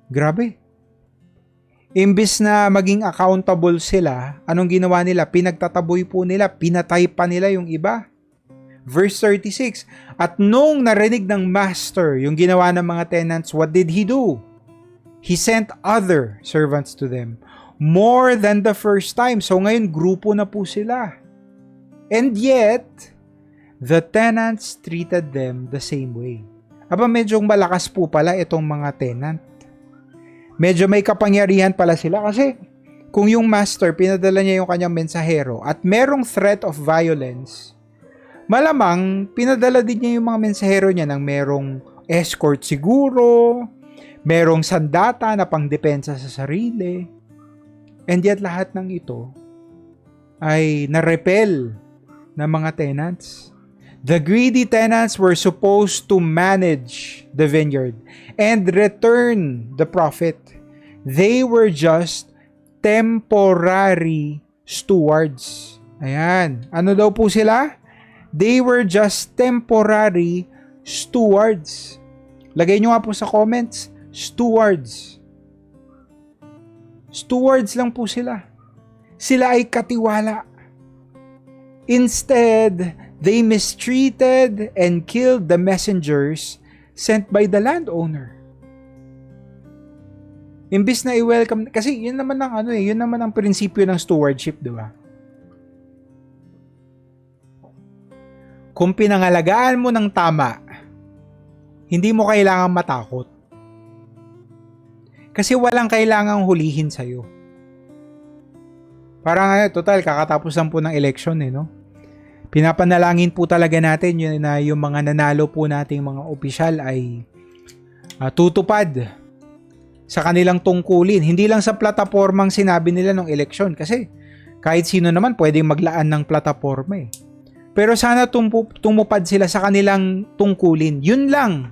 Grabe. Imbis na maging accountable sila, anong ginawa nila? Pinagtataboy po nila, pinatay pa nila yung iba. Verse 36, at nung narinig ng master yung ginawa ng mga tenants, what did he do? He sent other servants to them, more than the first time. So ngayon, grupo na po sila. And yet, the tenants treated them the same way. Aba, medyo malakas po pala itong mga tenant. Medyo may kapangyarihan pala sila kasi kung yung master, pinadala niya yung kanyang mensahero at merong threat of violence, malamang pinadala din niya yung mga mensahero niya ng merong escort siguro, merong sandata na pangdepensa sa sarili. And yet lahat ng ito ay narepel ng mga tenants. The greedy tenants were supposed to manage the vineyard and return the profit. They were just temporary stewards. Ayan. Ano daw po sila? They were just temporary stewards. Lagay nyo nga po sa comments, stewards. Stewards lang po sila. Sila ay katiwala. Instead, they mistreated and killed the messengers sent by the landowner. Imbis na i-welcome, kasi yun naman ang prinsipyo ng stewardship, di ba? Kung pinangalagaan mo ng tama, hindi mo kailangang matakot. Kasi walang kailangang hulihin sa'yo. Parang total, kakatapos lang po ng election no? Pinapanalangin po talaga natin yun na yung mga nanalo po nating mga opisyal ay tutupad sa kanilang tungkulin. Hindi lang sa platapormang sinabi nila ng eleksyon kasi kahit sino naman pwedeng maglaan ng plataporma eh. Pero sana tumupad sila sa kanilang tungkulin. Yun lang.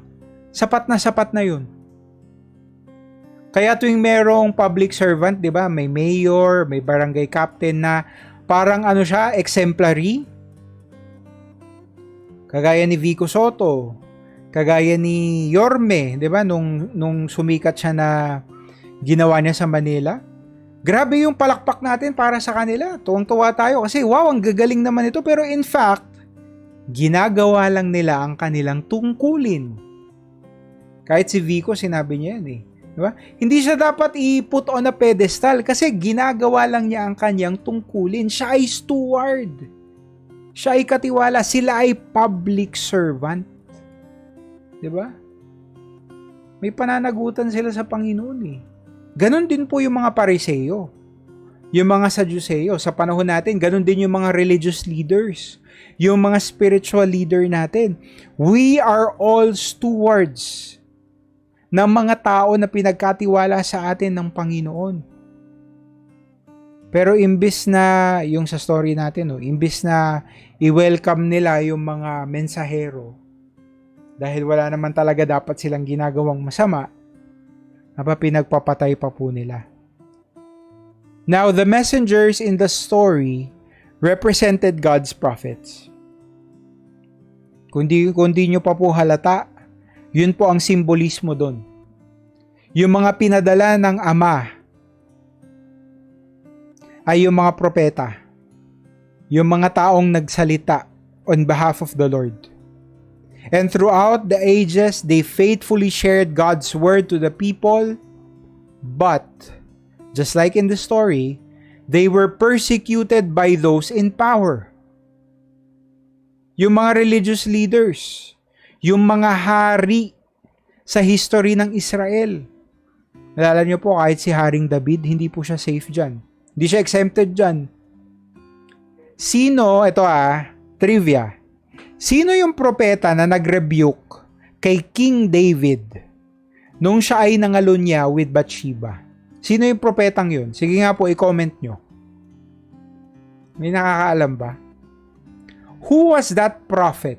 Sapat na yun. Kaya tuwing merong public servant, di ba? May mayor, may barangay captain na parang siya, exemplary. Kagaya ni Vico Soto, kagaya ni Yorme, 'di ba? Nung sumikat siya na ginawa niya sa Manila. Grabe yung palakpak natin para sa kanila. Tuwang-tuwa tayo kasi wow, ang gagaling naman ito, pero in fact, ginagawa lang nila ang kanilang tungkulin. Kahit si Vico sinabi niya 'yan eh. 'Di ba? Hindi siya dapat i-put on a pedestal kasi ginagawa lang niya ang kanyang tungkulin. Siya ay steward. Siya ay katiwala, sila ay public servant. 'Di ba? May pananagutan sila sa Panginoon eh. Ganon din po yung mga Pariseo. Yung mga Saduceo sa panahon natin, ganon din yung mga religious leaders, yung mga spiritual leader natin. We are all stewards ng mga tao na pinagkatiwala sa atin ng Panginoon. Pero imbis na, yung sa story natin, imbis na i-welcome nila yung mga mensahero, dahil wala naman talaga dapat silang ginagawang masama, pinagpapatay pa po nila. Now, the messengers in the story represented God's prophets. Kung di nyo pa po halata, yun po ang simbolismo doon. Yung mga pinadala ng Ama ay yung mga propeta. Yung mga taong nagsalita on behalf of the Lord. And throughout the ages, they faithfully shared God's word to the people. But, just like in the story, they were persecuted by those in power. Yung mga religious leaders, yung mga hari sa history ng Israel. Nalala niyo po, kahit si Haring David, hindi po siya safe dyan. Hindi siya exempted dyan. Sino, trivia. Sino yung propeta na nag-rebuke kay King David nung siya ay nangalunya with Bathsheba? Sino yung propetang yun? Sige nga po, i-comment nyo. May nakakaalam ba? Who was that prophet?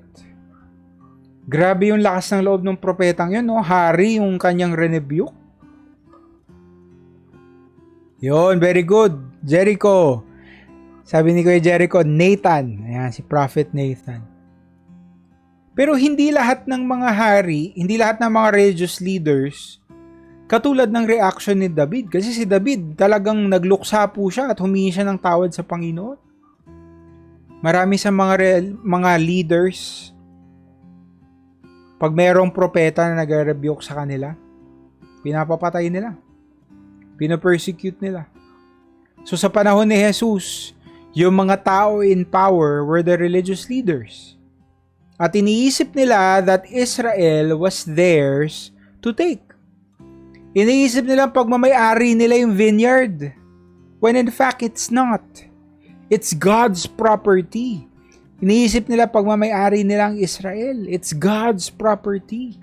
Grabe yung lakas ng loob ng propetang yun, no? Hari yung kanyang rebuke. Yun, very good. Jericho. Sabi ni Kuya Jericho, Nathan. Ayan, si Prophet Nathan. Pero hindi lahat ng mga hari, hindi lahat ng mga religious leaders, katulad ng reaction ni David. Kasi si David, talagang nagluksa po siya at humingi siya ng tawad sa Panginoon. Marami sa mga leaders, pag mayroong propeta na nag-rebuke sa kanila, pinapapatay nila. Pinapersecute nila. So sa panahon ni Jesus, yung mga tao in power were the religious leaders. At iniisip nila that Israel was theirs to take. Iniisip nila pagmamay-ari nila yung vineyard, when in fact it's not. It's God's property. Iniisip nila pagmamay-ari nila ang Israel. It's God's property.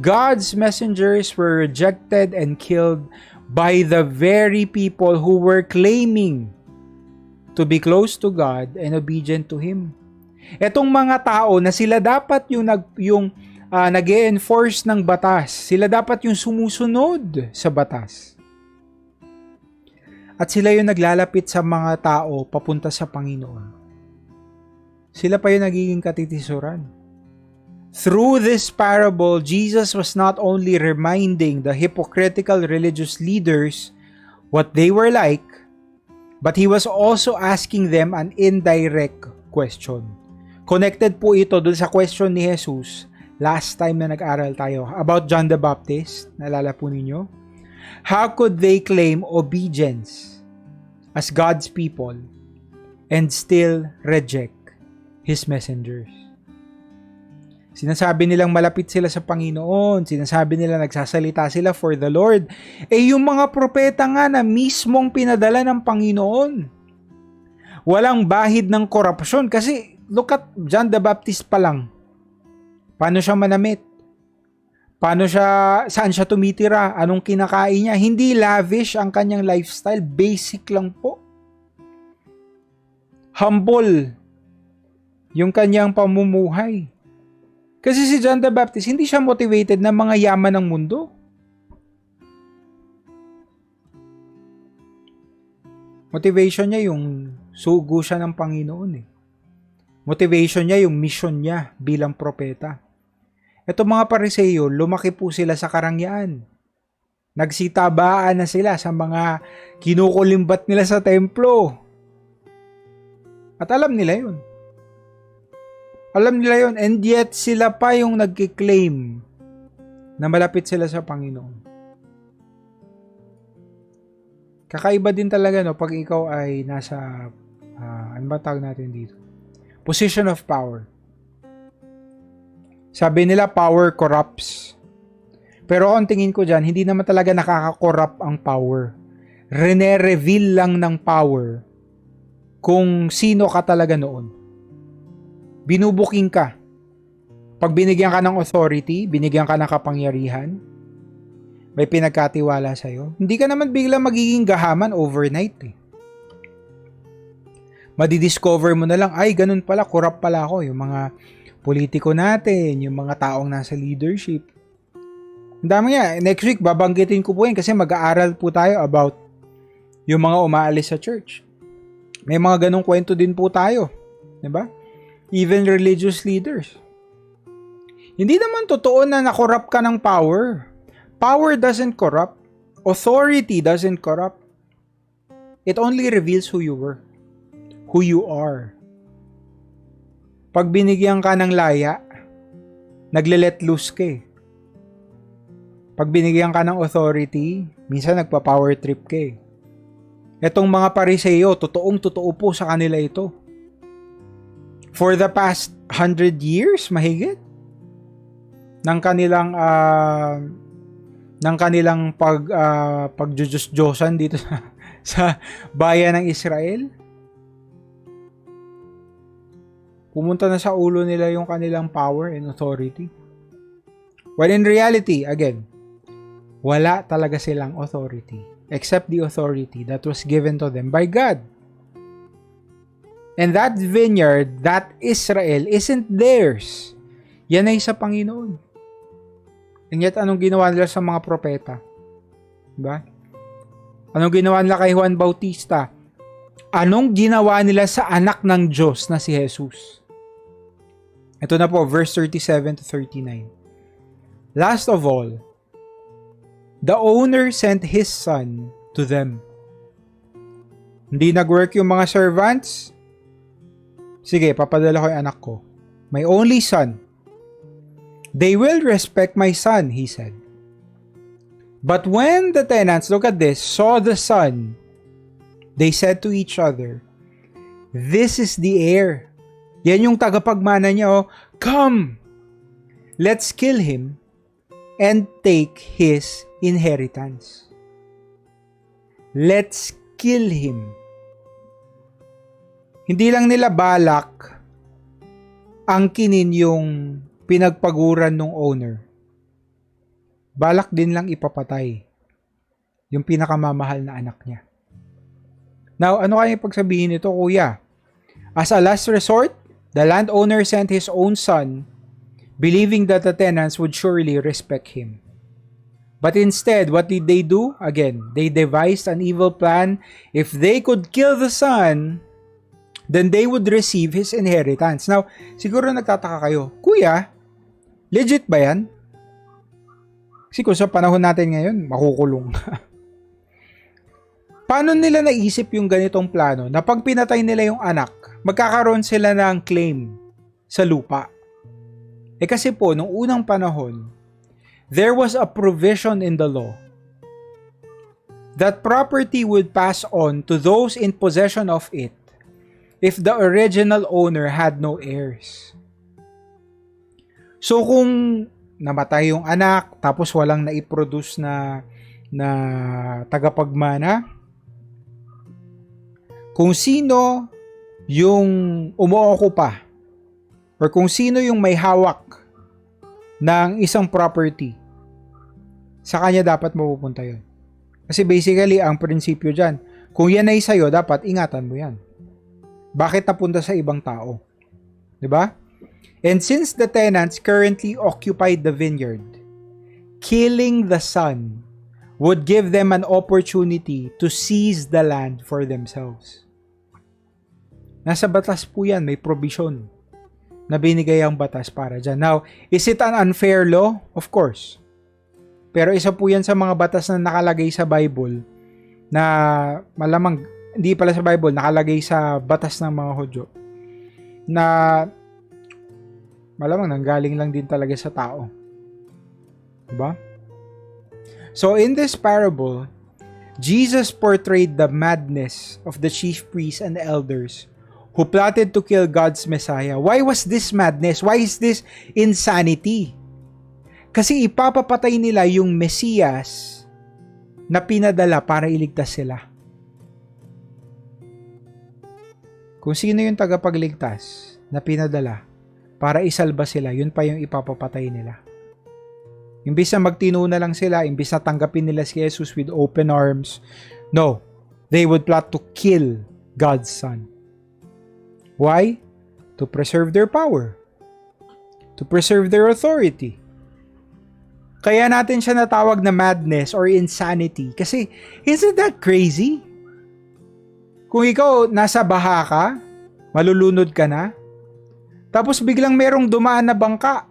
God's messengers were rejected and killed by the very people who were claiming to be close to God and obedient to Him. Etong mga tao na sila dapat yung nag-e-enforce ng batas. Sila dapat yung sumusunod sa batas. At sila yung naglalapit sa mga tao papunta sa Panginoon. Sila pa yung nagiging katitisuran. Through this parable, Jesus was not only reminding the hypocritical religious leaders what they were like, but He was also asking them an indirect question. Connected po ito dun sa question ni Jesus last time na nag-aral tayo about John the Baptist. Naalala po ninyo? How could they claim obedience as God's people and still reject His messengers? Sinasabi nilang malapit sila sa Panginoon. Sinasabi nila nagsasalita sila for the Lord. Yung mga propeta nga na mismong pinadala ng Panginoon. Walang bahid ng korupsyon. Kasi look at John the Baptist pa lang. Paano siya manamit? Saan siya tumitira? Anong kinakain niya? Hindi lavish ang kanyang lifestyle. Basic lang po. Humble yung kanyang pamumuhay. Kasi si John the Baptist, hindi siya motivated ng mga yaman ng mundo. Motivation niya yung sugo siya ng Panginoon eh. Motivation niya yung mission niya bilang propeta. Ito mga Pariseo, lumaki po sila sa karangyaan. Nagsitabaan na sila sa mga kinukulimbat nila sa templo. At alam nila yun. Alam nila yun, and yet sila pa yung nagkiklaim na malapit sila sa Panginoon. Kakaiba din talaga no pag ikaw ay nasa, ano ba tawag natin dito? Position of power. Sabi nila power corrupts. Pero ang tingin ko dyan, hindi naman talaga nakaka-corrupt ang power. Rene-reveal lang ng power kung sino ka talaga noon. Binubuking ka. Pag binigyan ka ng authority, binigyan ka ng kapangyarihan, may pinagkatiwala sa'yo, hindi ka naman biglang magiging gahaman overnight eh. Madidiscover mo na lang, ay ganun pala, corrupt pala ako. Yung mga politiko natin, yung mga taong nasa leadership. Ang dami nga, next week babanggitin ko po yan kasi mag-aaral po tayo about yung mga umaalis sa church. May mga ganong kwento din po tayo. Diba? Even religious leaders. Hindi naman totoo na nakorrupt ka ng power. Power doesn't corrupt. Authority doesn't corrupt. It only reveals who you were. Who you are. Pag binigyan ka ng laya, nagle-let loose ka eh. Pag binigyan ka ng authority, minsan nagpa-power trip ka eh. Etong mga Pariseo, totoong-totoo po sa kanila ito. For the past 100 years, mahigit, ng kanilang pagjujus-josan dito sa bayan ng Israel. Pumunta na sa ulo nila yung kanilang power and authority. When in reality, again, wala talaga silang authority except the authority that was given to them by God. And that vineyard, that Israel, isn't theirs. Yan ay sa Panginoon. And yet, anong ginawa nila sa mga propeta? Diba? Anong ginawa nila kay Juan Bautista? Anong ginawa nila sa anak ng Diyos na si Jesus? Ito na po, verse 37 to 39. Last of all, the owner sent his son to them. Hindi nag-work yung mga servants? Sige, papadala ko yung anak ko. My only son. They will respect my son, he said. But when the tenants, look at this, saw the son, they said to each other, this is the heir. Yan yung tagapagmana niya, oh. Come, let's kill him and take his inheritance. Let's kill him. Hindi lang nila balak angkinin yung pinagpaguran ng owner. Balak din lang ipapatay yung pinakamamahal na anak niya. Now, ano kaya pagsabihin nito, kuya? As a last resort, the landowner sent his own son, believing that the tenants would surely respect him. But instead, what did they do? Again, they devised an evil plan. If they could kill the son, then they would receive his inheritance. Now, siguro nagtataka kayo, kuya, legit ba yan? Kasi kung sa panahon natin ngayon, makukulong. Paano nila naisip yung ganitong plano na pag pinatay nila yung anak, magkakaroon sila ng claim sa lupa? Eh kasi po, nung unang panahon, there was a provision in the law that property would pass on to those in possession of it if the original owner had no heirs. So kung namatay yung anak tapos walang naiproduce na tagapagmana, kung sino yung umuokupa or kung sino yung may hawak ng isang property, sa kanya dapat mapupunta yun. Kasi basically, ang prinsipyo dyan, kung yan ay sa'yo, dapat ingatan mo yan. Bakit napunta sa ibang tao? Diba? And since the tenants currently occupied the vineyard, killing the son would give them an opportunity to seize the land for themselves. Nasa batas po yan, may provision na binigay ang batas para dyan. Now, is it an unfair law? Of course. Pero isa po yan sa mga batas na nakalagay sa Bible na malamang, hindi pala sa Bible, nakalagay sa batas ng mga Hudyo na malamang nanggaling lang din talaga sa tao. Diba? So in this parable, Jesus portrayed the madness of the chief priests and elders who plotted to kill God's Messiah. Why was this madness? Why is this insanity? Kasi ipapapatay nila yung Mesiyas na pinadala para iligtas sila. Kung sino yung tagapagligtas na pinadala para isalba sila, yun pa yung ipapapatay nila. Imbis na magtino na lang sila, imbis na tanggapin nila si Jesus with open arms, no, they would plot to kill God's Son. Why? To preserve their power. To preserve their authority. Kaya natin siya natawag na madness or insanity. Kasi, isn't that crazy? Kung ikaw nasa baha ka, malulunod ka na, tapos biglang merong dumaan na bangka.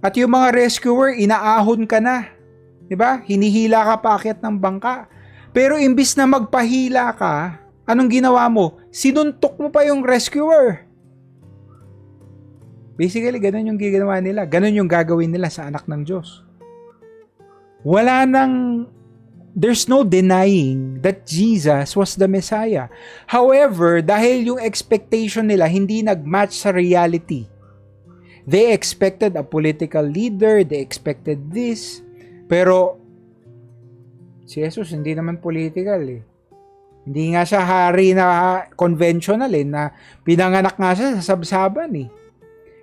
At yung mga rescuer, inaahon ka na. Diba? Hinihila ka paakyat ng bangka. Pero imbis na magpahila ka, anong ginawa mo? Sinuntok mo pa yung rescuer. Basically, ganun yung ginawa nila. Ganun yung gagawin nila sa anak ng Diyos. There's no denying that Jesus was the Messiah. However, dahil yung expectation nila hindi nag-match sa reality. They expected a political leader, they expected this. Pero, si Jesus hindi naman political eh. Hindi nga siya hari na conventional eh, na pinanganak nga siya sa sabsaban eh.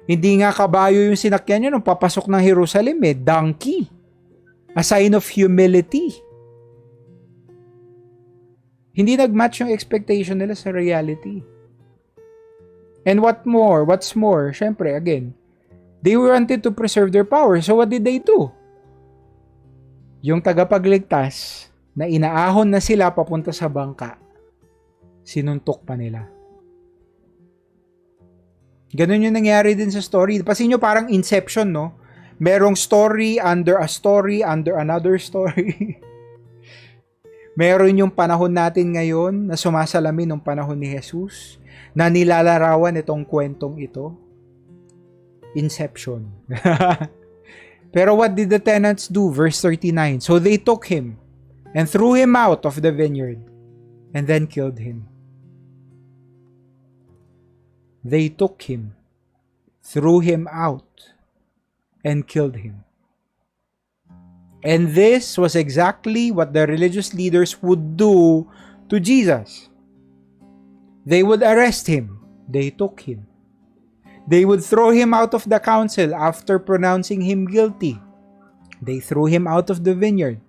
Hindi nga kabayo yung sinakyan niya nung papasok ng Jerusalem eh, donkey. A sign of humility. Hindi nag-match yung expectation nila sa reality. And what's more, syempre, again, they wanted to preserve their power. So what did they do? Yung tagapagligtas na inaahon na sila papunta sa bangka, sinuntok pa nila. Ganun yung nangyari din sa story. Pasin nyo parang Inception, no? Merong story under another story. Meron yung panahon natin ngayon na sumasalamin ng panahon ni Jesus na nilalarawan itong kwentong ito. Inception. Pero what did the tenants do? Verse 39. So they took him and threw him out of the vineyard and then killed him. They took him, threw him out, and killed him. And this was exactly what the religious leaders would do to Jesus. They would arrest him. They took him. They would throw him out of the council after pronouncing him guilty. They threw him out of the vineyard.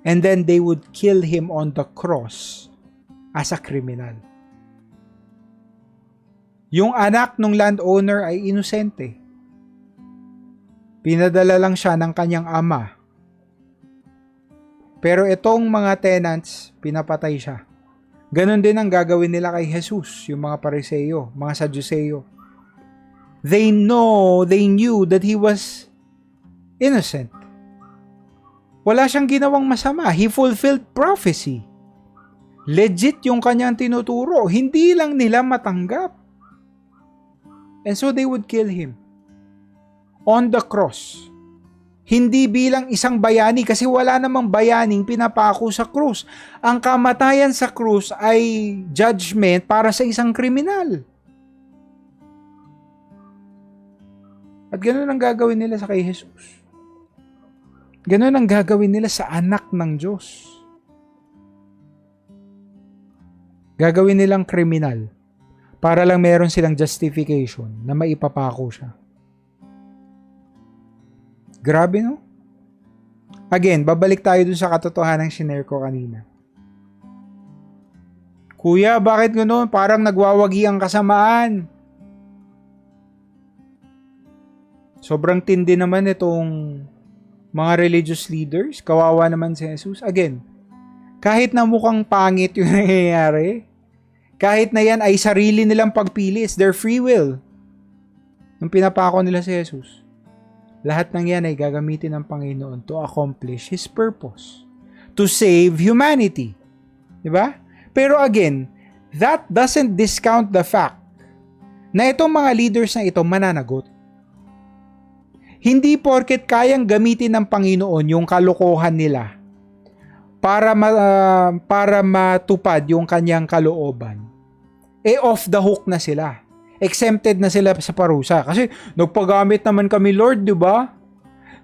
And then they would kill him on the cross as a criminal. Yung anak ng landowner ay inosente. Pinadala lang siya ng kanyang ama. Pero itong mga tenants, pinapatay siya. Ganon din ang gagawin nila kay Jesus, yung mga Pariseo, mga Saduseo. They knew that he was innocent. Wala siyang ginawang masama. He fulfilled prophecy. Legit yung kanyang tinuturo. Hindi lang nila matanggap. And so they would kill him on the cross. Hindi bilang isang bayani kasi wala namang bayaning pinapako sa krus. Ang kamatayan sa krus ay judgment para sa isang kriminal. At ganoon ang gagawin nila sa kay Jesus. Ganoon ang gagawin nila sa anak ng Diyos. Gagawin nilang kriminal para lang meron silang justification na maipapako siya. Grabe, no? Again, babalik tayo dun sa katotohanan ng shinare ko kanina. Kuya, bakit gano'n? Parang nagwawagi ang kasamaan. Sobrang tindi naman itong mga religious leaders. Kawawa naman si Jesus. Again, kahit na mukhang pangit yung nangyayari, kahit na yan ay sarili nilang pagpili, it's their free will. Nung pinapako nila si Jesus, lahat ng yan ay gagamitin ng Panginoon to accomplish His purpose. To save humanity. Diba? Pero again, that doesn't discount the fact na itong mga leaders na ito mananagot. Hindi porket kayang gamitin ng Panginoon yung kalokohan nila para matupad yung kanyang kalooban, off the hook na sila. Exempted na sila sa parusa. Kasi nagpagamit naman kami, Lord, di ba?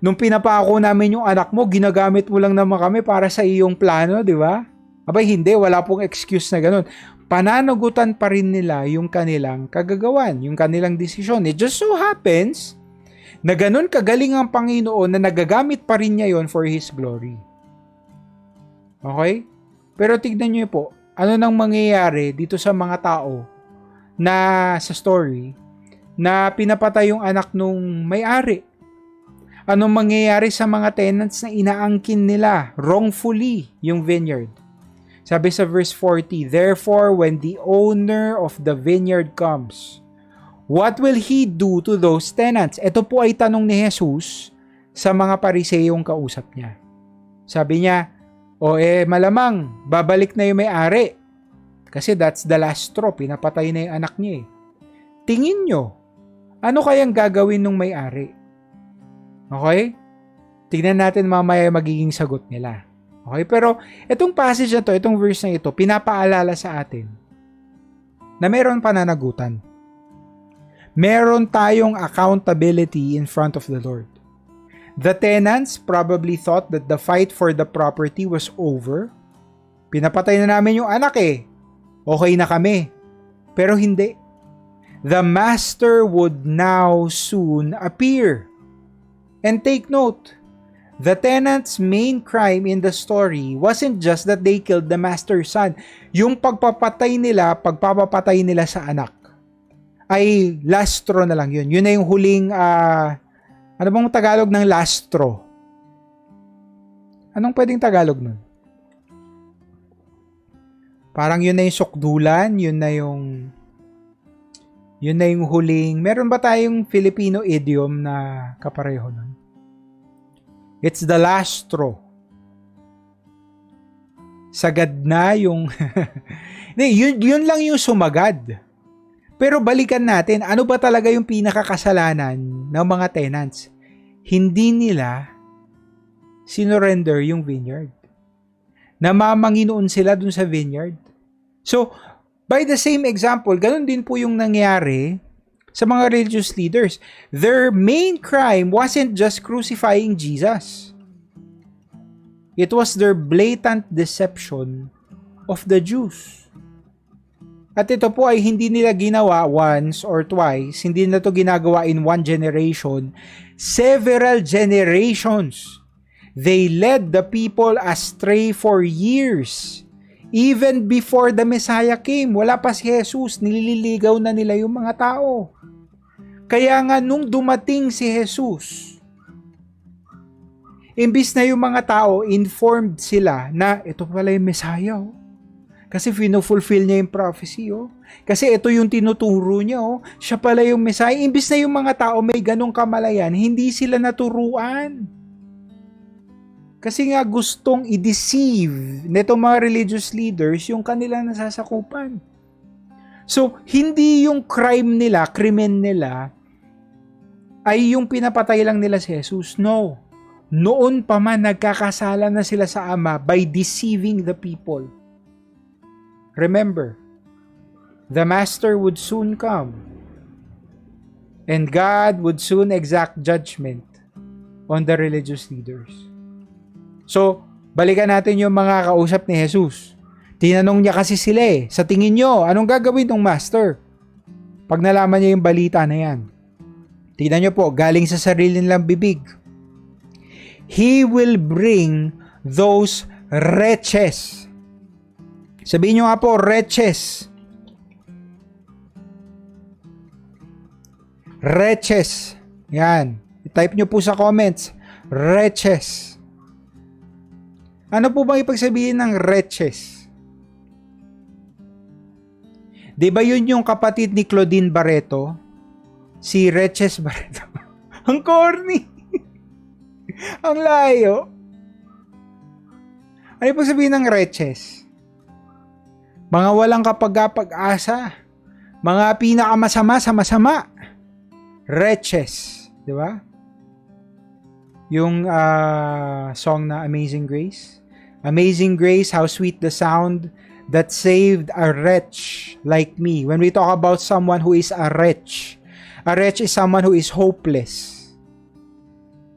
Nung pinapako namin yung anak mo, ginagamit mo lang naman kami para sa iyong plano, di ba? Abay, hindi. Wala pong excuse na ganun. Pananagutan pa rin nila yung kanilang kagagawan, yung kanilang desisyon. It just so happens na ganun kagaling ang Panginoon na nagagamit pa rin niya yon for His glory. Okay? Pero tignan niyo po, ano nang mangyayari dito sa mga tao na sa story na pinapatay yung anak nung may-ari? Anong mangyayari sa mga tenants na inaangkin nila wrongfully yung vineyard? Sabi sa verse 40, therefore when the owner of the vineyard comes, What will he do to those tenants? Ito po ay tanong ni Jesus sa mga Pariseyong kausap niya. Sabi niya, malamang, babalik na yung may-ari. Kasi that's the last straw, pinapatay na yung anak niya eh. Tingin nyo, ano kayang gagawin ng may-ari? Okay? Tignan natin mamaya magiging sagot nila. Okay? Pero itong passage na to, itong verse na ito, pinapaalala sa atin na meron pananagutan. Meron tayong accountability in front of the Lord. The tenants probably thought that the fight for the property was over. Pinapatay na namin yung anak eh. Okay na kami. Pero hindi. The master would now soon appear. And take note, the tenants' main crime in the story wasn't just that they killed the master's son. Yung pagpapatay nila sa anak, ay lastro na lang yun. Yun na yung huling, ano bang Tagalog ng lastro? Anong pwedeng Tagalog nun? Parang yun na yung sukdulan, yun na yung huling, meron ba tayong Filipino idiom na kapareho nun? It's the last straw. Sagad na yung, yun lang yung sumagad. Pero balikan natin, ano ba talaga yung pinakakasalanan ng mga tenants? Hindi nila sinurrender yung vineyard. Namamanginoon sila dun sa vineyard. So, by the same example, ganun din po yung nangyari sa mga religious leaders. Their main crime wasn't just crucifying Jesus. It was their blatant deception of the Jews. At ito po ay hindi nila ginawa once or twice, hindi nila ito ginagawa in one generation, several generations. They led the people astray for years. Even before the Messiah came, wala pa si Jesus, nililigaw na nila yung mga tao. Kaya nga nung dumating si Jesus, imbis na yung mga tao, informed sila na ito pala yung Messiah. Kasi fino-fulfill niya yung prophecy. Kasi ito yung tinuturo niya. Siya pala yung Messiah. Imbis na yung mga tao may ganong kamalayan, hindi sila naturuan. Kasi nga gustong i-deceive nitong mga religious leaders yung kanilang nasasakupan. So, hindi yung crime nila, krimen nila, ay yung pinapatay lang nila si Jesus. No. Noon pa man nagkakasala na sila sa Ama by deceiving the people. Remember, the Master would soon come and God would soon exact judgment on the religious leaders. So, balikan natin yung mga kausap ni Jesus. Tinanong niya kasi sila sa tingin nyo, anong gagawin ng Master? Pag nalaman niya yung balita na yan. Tingnan nyo po, galing sa sarili nilang bibig. He will bring those wretches. Sabihin nyo nga po, wretches. Wretches. Yan. I-type nyo po sa comments. Wretches. Ano po bang ipagsabihin ng wretches? Di ba yun yung kapatid ni Claudine Barreto? Si Wretches Barreto. Ang corny. Ang layo. Ano ipagsabihin ng wretches? Mga walang kapag-asa. Mga pinakamasama sa masama. Wretches. Di ba? Yung song na Amazing Grace. Amazing Grace, how sweet the sound that saved a wretch like me. When we talk about someone who is a wretch is someone who is hopeless.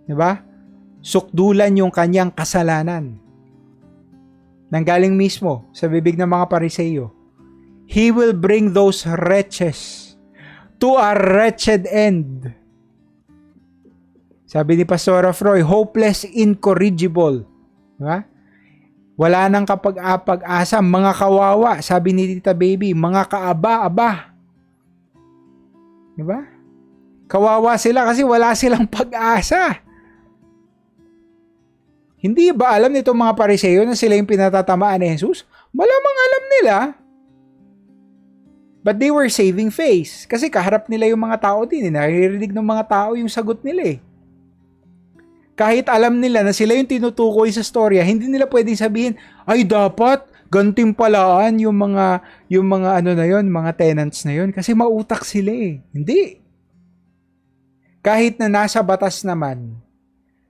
Di ba? Sukdulan yung kanyang kasalanan. Nanggaling mismo sa bibig ng mga Pariseyo. He will bring those wretches to a wretched end. Sabi ni Pastora Froy, hopeless, incorrigible. Diba? Wala nang kapag-asa, mga kawawa. Sabi ni Tita Baby, mga kaaba-aba. Diba? Kawawa sila kasi wala silang pag-asa. Hindi ba alam nitong mga Pariseo na sila yung pinatatamaan ni Jesus? Malamang alam nila. But they were saving face. Kasi kaharap nila yung mga tao din. Naririnig ng mga tao yung sagot nila eh. Kahit alam nila na sila yung tinutukoy sa storya, hindi nila pwedeng sabihin, ay dapat gantimpalaan yung mga ano na yon, mga tenants na yon kasi mautak sila eh. Hindi. Kahit na nasa batas naman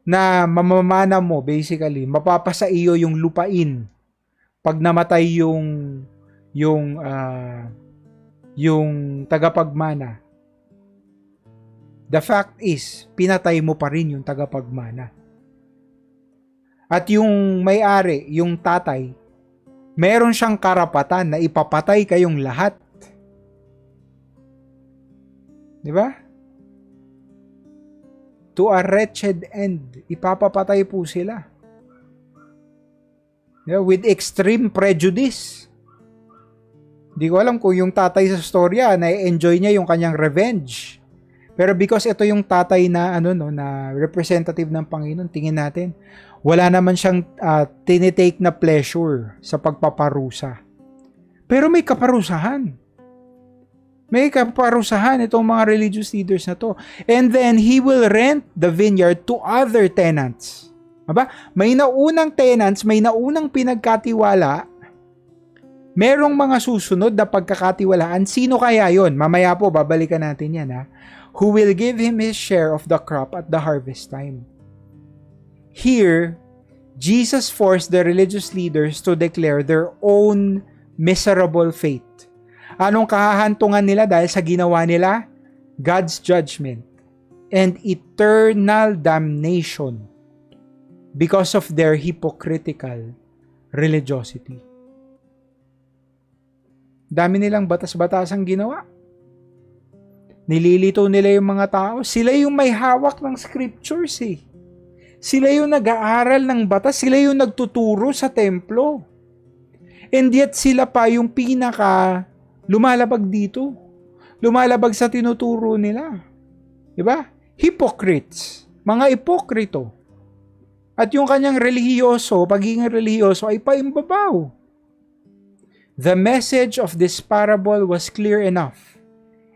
na mamamana mo basically, mapapasa iyo yung lupain pag namatay yung tagapagmana. The fact is, pinatay mo pa rin yung tagapagmana. At yung may-ari, yung tatay, meron siyang karapatan na ipapatay kayong lahat. Di ba? To a wretched end, ipapapatay po sila. Diba? With extreme prejudice. Di ko alam kung yung tatay sa storya, na-enjoy niya yung kanyang revenge. Pero because ito yung tatay na na representative ng Panginoon, tingin natin, wala naman siyang tinitake na pleasure sa pagpaparusa. Pero may kaparusahan. May kaparusahan itong mga religious leaders na to. And then he will rent the vineyard to other tenants. Aba? May naunang tenants, may naunang pinagkatiwala, merong mga susunod na pagkakatiwalaan. Sino kaya yon? Mamaya po, babalikan natin yan ha. Who will give him his share of the crop at the harvest time. Here, Jesus forced the religious leaders to declare their own miserable fate. Anong kahahantungan nila dahil sa ginawa nila? God's judgment and eternal damnation because of their hypocritical religiosity. Dami nilang batas-batasang ginawa. Nililito nila yung mga tao. Sila yung may hawak ng scriptures eh. Sila yung nag-aaral ng batas. Sila yung nagtuturo sa templo. And yet sila pa yung pinaka lumalabag dito. Lumalabag sa tinuturo nila. Diba? Hypocrites. Mga ipokrito. At yung kanyang pagiging relihiyoso ay paimbabaw. The message of this parable was clear enough.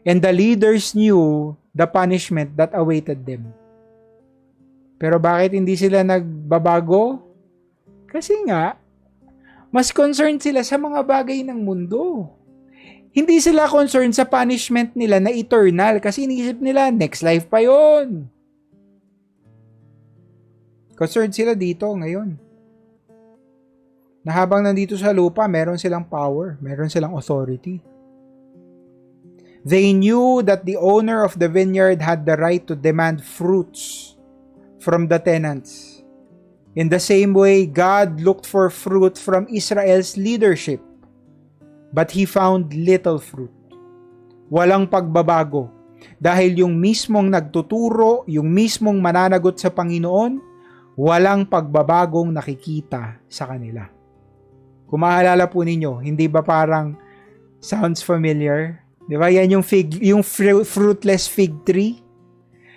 And the leaders knew the punishment that awaited them. Pero bakit hindi sila nagbabago? Kasi nga, mas concerned sila sa mga bagay ng mundo. Hindi sila concerned sa punishment nila na eternal kasi iniisip nila, next life pa yon. Concerned sila dito ngayon. Na habang nandito sa lupa, meron silang power, meron silang authority. They knew that the owner of the vineyard had the right to demand fruits from the tenants. In the same way, God looked for fruit from Israel's leadership, but He found little fruit. Walang pagbabago. Dahil yung mismong nagtuturo, yung mismong mananagot sa Panginoon, walang pagbabagong nakikita sa kanila. Kung maalala po ninyo, hindi ba parang sounds familiar? Di ba? Yan yung fruitless fig tree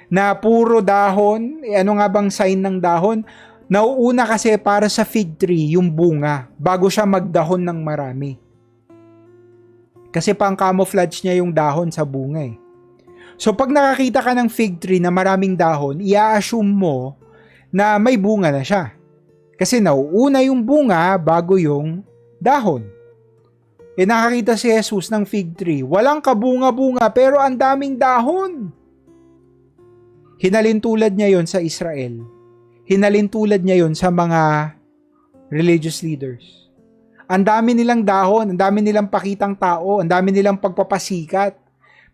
na puro dahon. Ano nga bang sign ng dahon? Nauuna kasi para sa fig tree yung bunga bago siya magdahon ng marami. Kasi pang camouflage niya yung dahon sa bunga eh. So pag nakakita ka ng fig tree na maraming dahon, i-assume mo na may bunga na siya. Kasi nauuna yung bunga bago yung dahon. Nakakita si Jesus ng fig tree. Walang kabunga-bunga pero ang daming dahon. Hinalintulad niya yon sa Israel. Hinalintulad niya yon sa mga religious leaders. Ang dami nilang dahon, ang dami nilang pakitang tao, ang dami nilang pagpapasikat.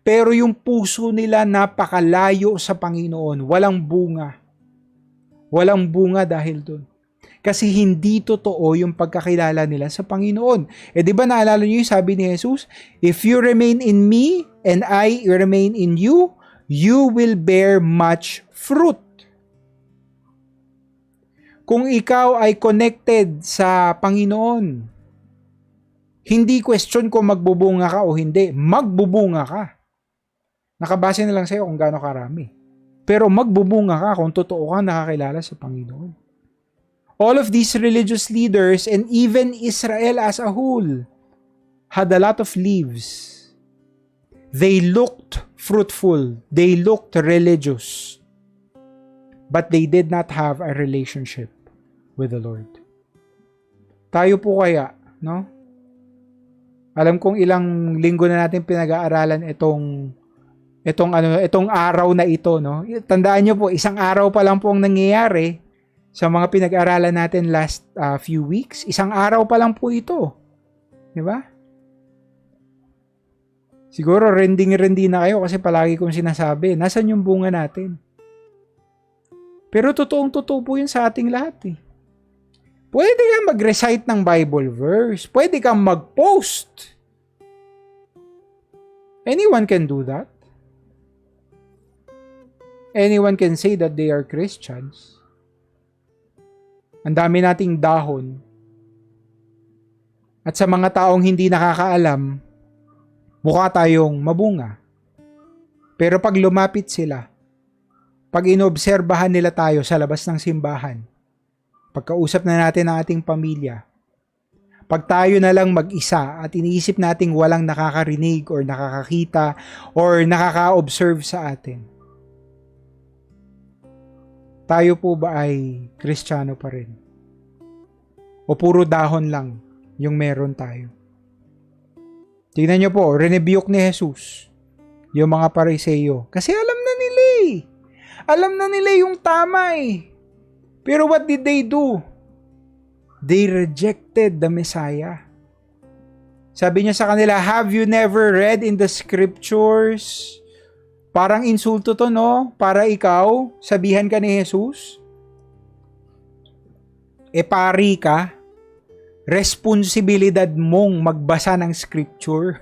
Pero yung puso nila napakalayo sa Panginoon. Walang bunga. Walang bunga dahil doon. Kasi hindi totoo yung pagkakilala nila sa Panginoon. Di ba naalala niyo yung sabi ni Jesus? If you remain in me and I remain in you, you will bear much fruit. Kung ikaw ay connected sa Panginoon, hindi question kung magbubunga ka o hindi. Magbubunga ka. Nakabase na lang sa'yo kung gaano karami. Pero magbubunga ka kung totoo kang nakakilala sa Panginoon. All of these religious leaders and even Israel as a whole had a lot of leaves They looked fruitful. They looked religious. But they did not have a relationship with the Lord. Tayo po kaya, no? Alam kong ilang linggo na natin pinag-aaralan itong araw na ito, no? Tandaan niyo po, isang araw pa lang po ang nangyayari sa mga pinag-aralan natin last few weeks. Isang araw pa lang po ito. Di ba? Siguro rending-rendi na kayo kasi palagi kong sinasabi, nasan yung bunga natin? Pero totoong-totoo po yun sa ating lahat eh. Pwede kang mag-recite ng Bible verse. Pwede kang mag-post. Anyone can do that. Anyone can say that they are Christians. Ang dami nating dahon. At sa mga taong hindi nakakaalam, mukha tayong mabunga. Pero pag lumapit sila, pag inobserbahan nila tayo sa labas ng simbahan, pagkausap na natin ang ating pamilya, pag tayo na lang mag-isa at iniisip nating walang nakakarinig or nakakakita or nakaka-observe sa atin, tayo po ba ay Kristiyano pa rin? O puro dahon lang yung meron tayo? Tingnan nyo po, renebuke ni Jesus yung mga Pariseo. Kasi alam na nila eh. Alam na nila yung tama eh. Pero what did they do? They rejected the Messiah. Sabi niya sa kanila, have you never read in the scriptures? Parang insulto to, no? Para ikaw, sabihan ka ni Jesus. Pari ka. Responsibilidad mong magbasa ng scripture.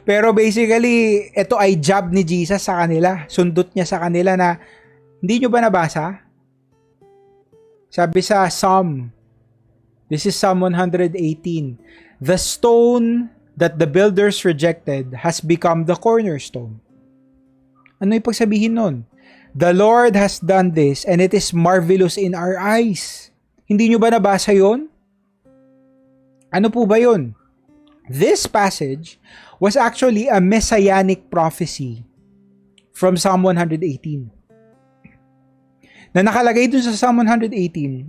Pero basically, ito ay job ni Jesus sa kanila. Sundot niya sa kanila na, hindi nyo ba nabasa? Sabi sa Psalm, this is Psalm 118, the stone that the builders rejected has become the cornerstone. Ano ibig sabihin nun? The Lord has done this and it is marvelous in our eyes. Hindi nyo ba nabasa yon? Ano po ba yun? This passage was actually a messianic prophecy from Psalm 118. Na nakalagay dun sa Psalm 118,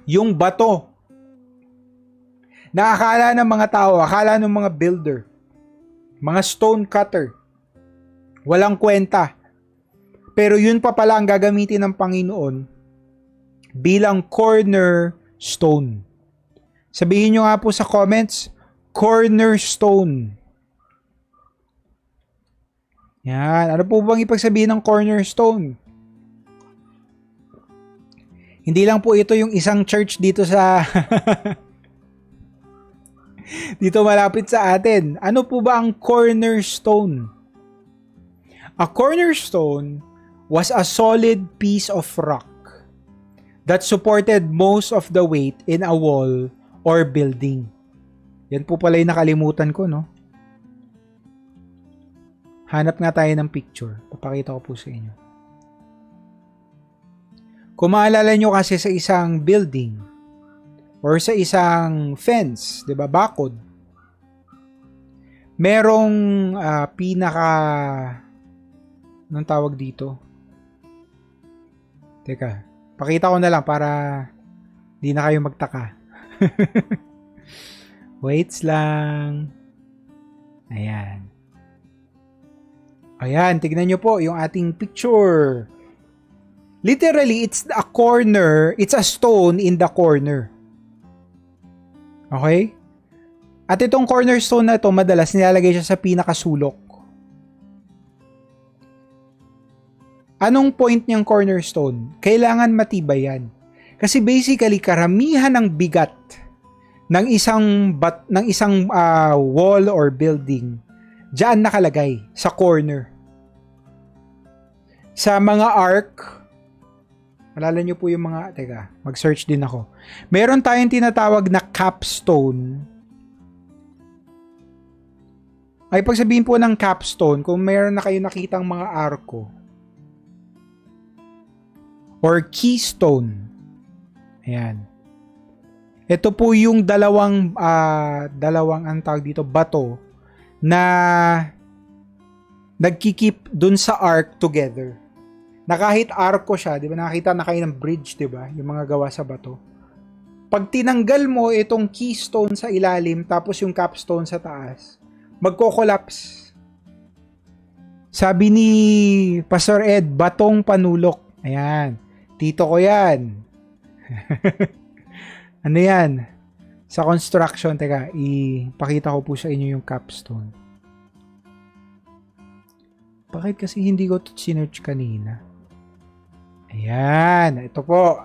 yung bato na akala ng mga tao, akala ng mga builder, mga stone cutter, walang kwenta. Pero yun pa pala ang gagamitin ng Panginoon bilang cornerstone. Sabihin nyo nga po sa comments, cornerstone. Yan. Ano po bang ibig sabihin ng cornerstone? Hindi lang po ito yung isang church dito sa dito malapit sa atin. Ano po ba ang cornerstone? A cornerstone was a solid piece of rock that supported most of the weight in a wall or building. Yan po pala yung nakalimutan ko, no? Hanap nga tayo ng picture. Papakita ko po sa inyo. Kung maalala nyo kasi sa isang building or sa isang fence, di ba, bakod, merong anong tawag dito? Teka, pakita ko na lang para di na kayo magtaka. Waits lang. Ayan. Ayan, tignan nyo po yung ating picture. Literally, it's a corner, it's a stone in the corner. Okay? At itong cornerstone na ito, madalas nilalagay siya sa pinakasulok. Anong point niyang cornerstone? Kailangan matibay yan. Kasi basically, karamihan ng bigat ng isang wall or building diyan nakalagay sa corner. Sa mga arc, alala niyo po yung mga, teka, mag-search din ako. Meron tayong tinatawag na capstone. Ay pagsabihin po ng capstone, kung meron na kayo nakitang mga arko or keystone. Ayan. Ito po yung dalawang ang tawag dito, bato na nagkikip dun sa ark together. Na kahit arko siya, di ba, nakakita na kayo ng bridge, di ba, yung mga gawa sa bato. Pag tinanggal mo itong keystone sa ilalim, tapos yung capstone sa taas, magko-collapse. Sabi ni Pastor Ed, batong panulok. Ayan, tito ko yan. Ano yan? Sa construction, teka, ipakita ko po sa inyo yung capstone. Bakit kasi hindi ko ito sinearch kanina? Ayan, ito po.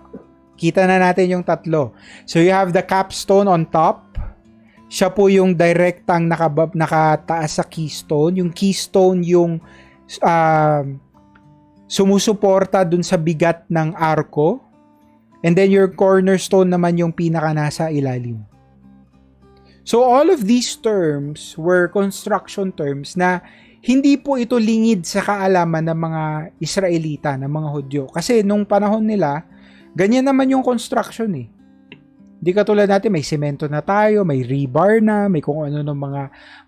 Kita na natin yung tatlo. So you have the capstone on top. Siya po yung direktang nakataas sa keystone. Yung keystone yung sumusuporta dun sa bigat ng arko. And then your cornerstone naman yung pinaka nasa ilalim. So all of these terms were construction terms na hindi po ito lingid sa kaalaman ng mga Israelita, ng mga Hudyo. Kasi nung panahon nila, ganyan naman yung construction eh. Di katulad natin, may semento na tayo, may rebar na, may kung ano ng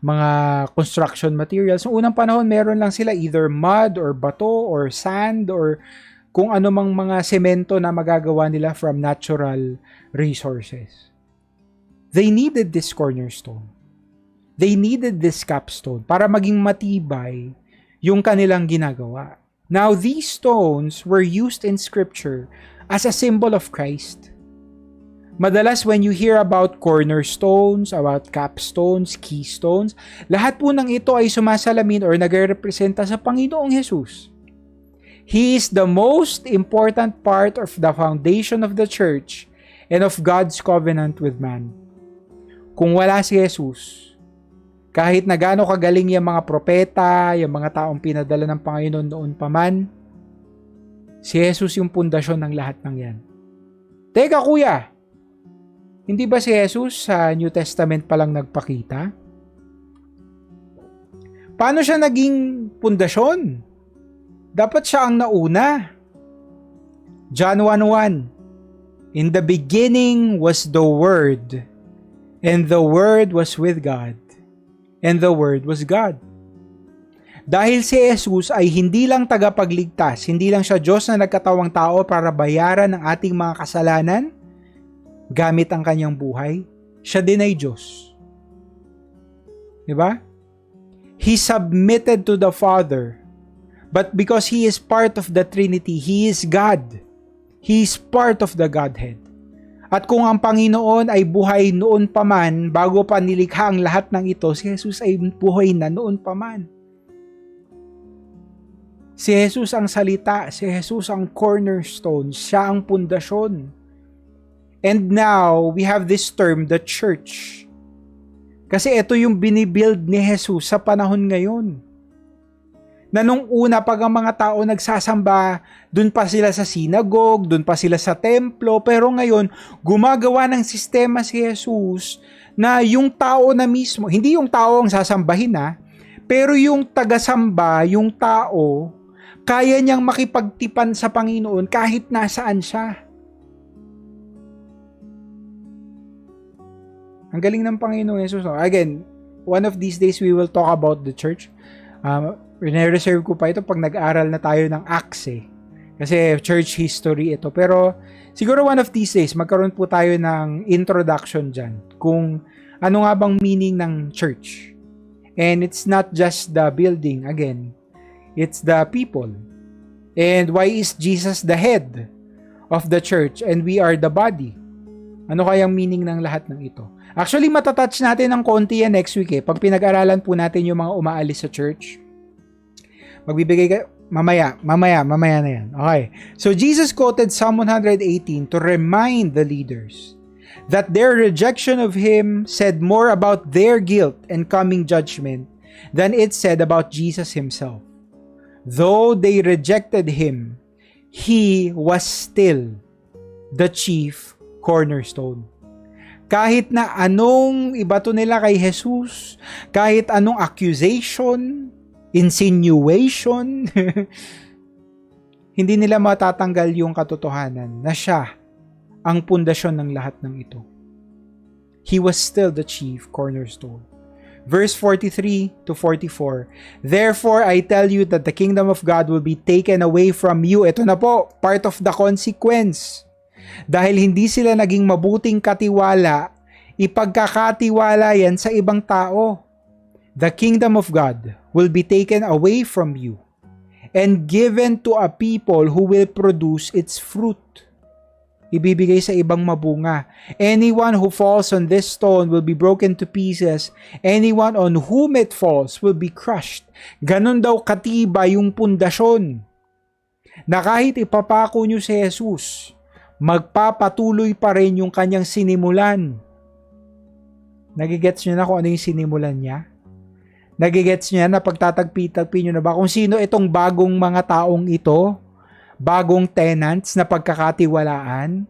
mga construction materials. Noong unang panahon, meron lang sila either mud or bato or sand or kung ano mang mga semento na magagawa nila from natural resources. They needed this cornerstone. They needed this capstone para maging matibay yung kanilang ginagawa. Now, these stones were used in Scripture as a symbol of Christ. Madalas when you hear about cornerstones, about capstones, keystones, lahat po ng ito ay sumasalamin or nagrepresenta sa Panginoong Jesus. He is the most important part of the foundation of the church and of God's covenant with man. Kung wala si Jesus, kahit na gaano kagaling yung mga propeta, yung mga taong pinadala ng Panginoon noon pa man, si Jesus yung pundasyon ng lahat ng yan. Teka kuya, hindi ba si Jesus sa New Testament palang nagpakita? Paano siya naging pundasyon? Dapat siya ang nauna. John 1:1. In the beginning was the Word, and the Word was with God, and the Word was God. Dahil si Jesus ay hindi lang tagapagligtas, hindi lang siya Diyos na nagkatawang tao para bayaran ang ating mga kasalanan, gamit ang kanyang buhay, siya din ay Diyos. Diba? He submitted to the Father, but because He is part of the Trinity, He is God. He is part of the Godhead. At kung ang Panginoon ay buhay noon pa man, bago pa nilikha ang lahat ng ito, si Jesus ay buhay na noon pa man. Si Jesus ang salita, si Jesus ang cornerstone, siya ang pundasyon. And now, we have this term, the church. Kasi ito yung binibuild ni Jesus sa panahon ngayon. Na nung una, pag ang mga tao nagsasamba, dun pa sila sa synagogue, dun pa sila sa templo, pero ngayon, gumagawa ng sistema si Jesus na yung tao na mismo, hindi yung tao ang sasambahin pero yung tagasamba, yung tao, kaya niyang makipagtipan sa Panginoon kahit nasaan siya. Ang galing ng Panginoon Jesus. Again, one of these days we will talk about the church. Reserve ko pa ito pag nag-aral na tayo ng Acts Kasi church history ito. Pero siguro one of these days, magkaroon po tayo ng introduction dyan. Kung ano nga bang meaning ng church. And it's not just the building, again. It's the people. And why is Jesus the head of the church and we are the body? Ano kayang meaning ng lahat ng ito? Actually, matatouch natin ng konti yan next week Pag pinag-aralan po natin yung mga umaalis sa church. Magbibigay ka, mamaya na yan. Okay. So, Jesus quoted Psalm 118 to remind the leaders that their rejection of Him said more about their guilt and coming judgment than it said about Jesus Himself. Though they rejected Him, He was still the chief cornerstone. Kahit na anong ibato nila kay Jesus, kahit anong accusation, insinuation, hindi nila matatanggal yung katotohanan na siya ang pundasyon ng lahat ng ito. He was still the chief cornerstone. Verse 43 to 44. Therefore, I tell you that the kingdom of God will be taken away from you. Ito na po, part of the consequence. Dahil hindi sila naging mabuting katiwala, ipagkakatiwala yan sa ibang tao. The kingdom of God will be taken away from you and given to a people who will produce its fruit. Ibibigay sa ibang mabunga. Anyone who falls on this stone will be broken to pieces. Anyone on whom it falls will be crushed. Ganon daw katibay yung pundasyon. Na kahit ipapako nyo si Jesus, magpapatuloy pa rin yung kanyang sinimulan. Nagigets nyo na kung ano yung sinimulan niya? Nagigets nyo na pagtatagpi-tagpi nyo na ba kung sino itong bagong mga taong ito? Bagong tenants na pagkakatiwalaan?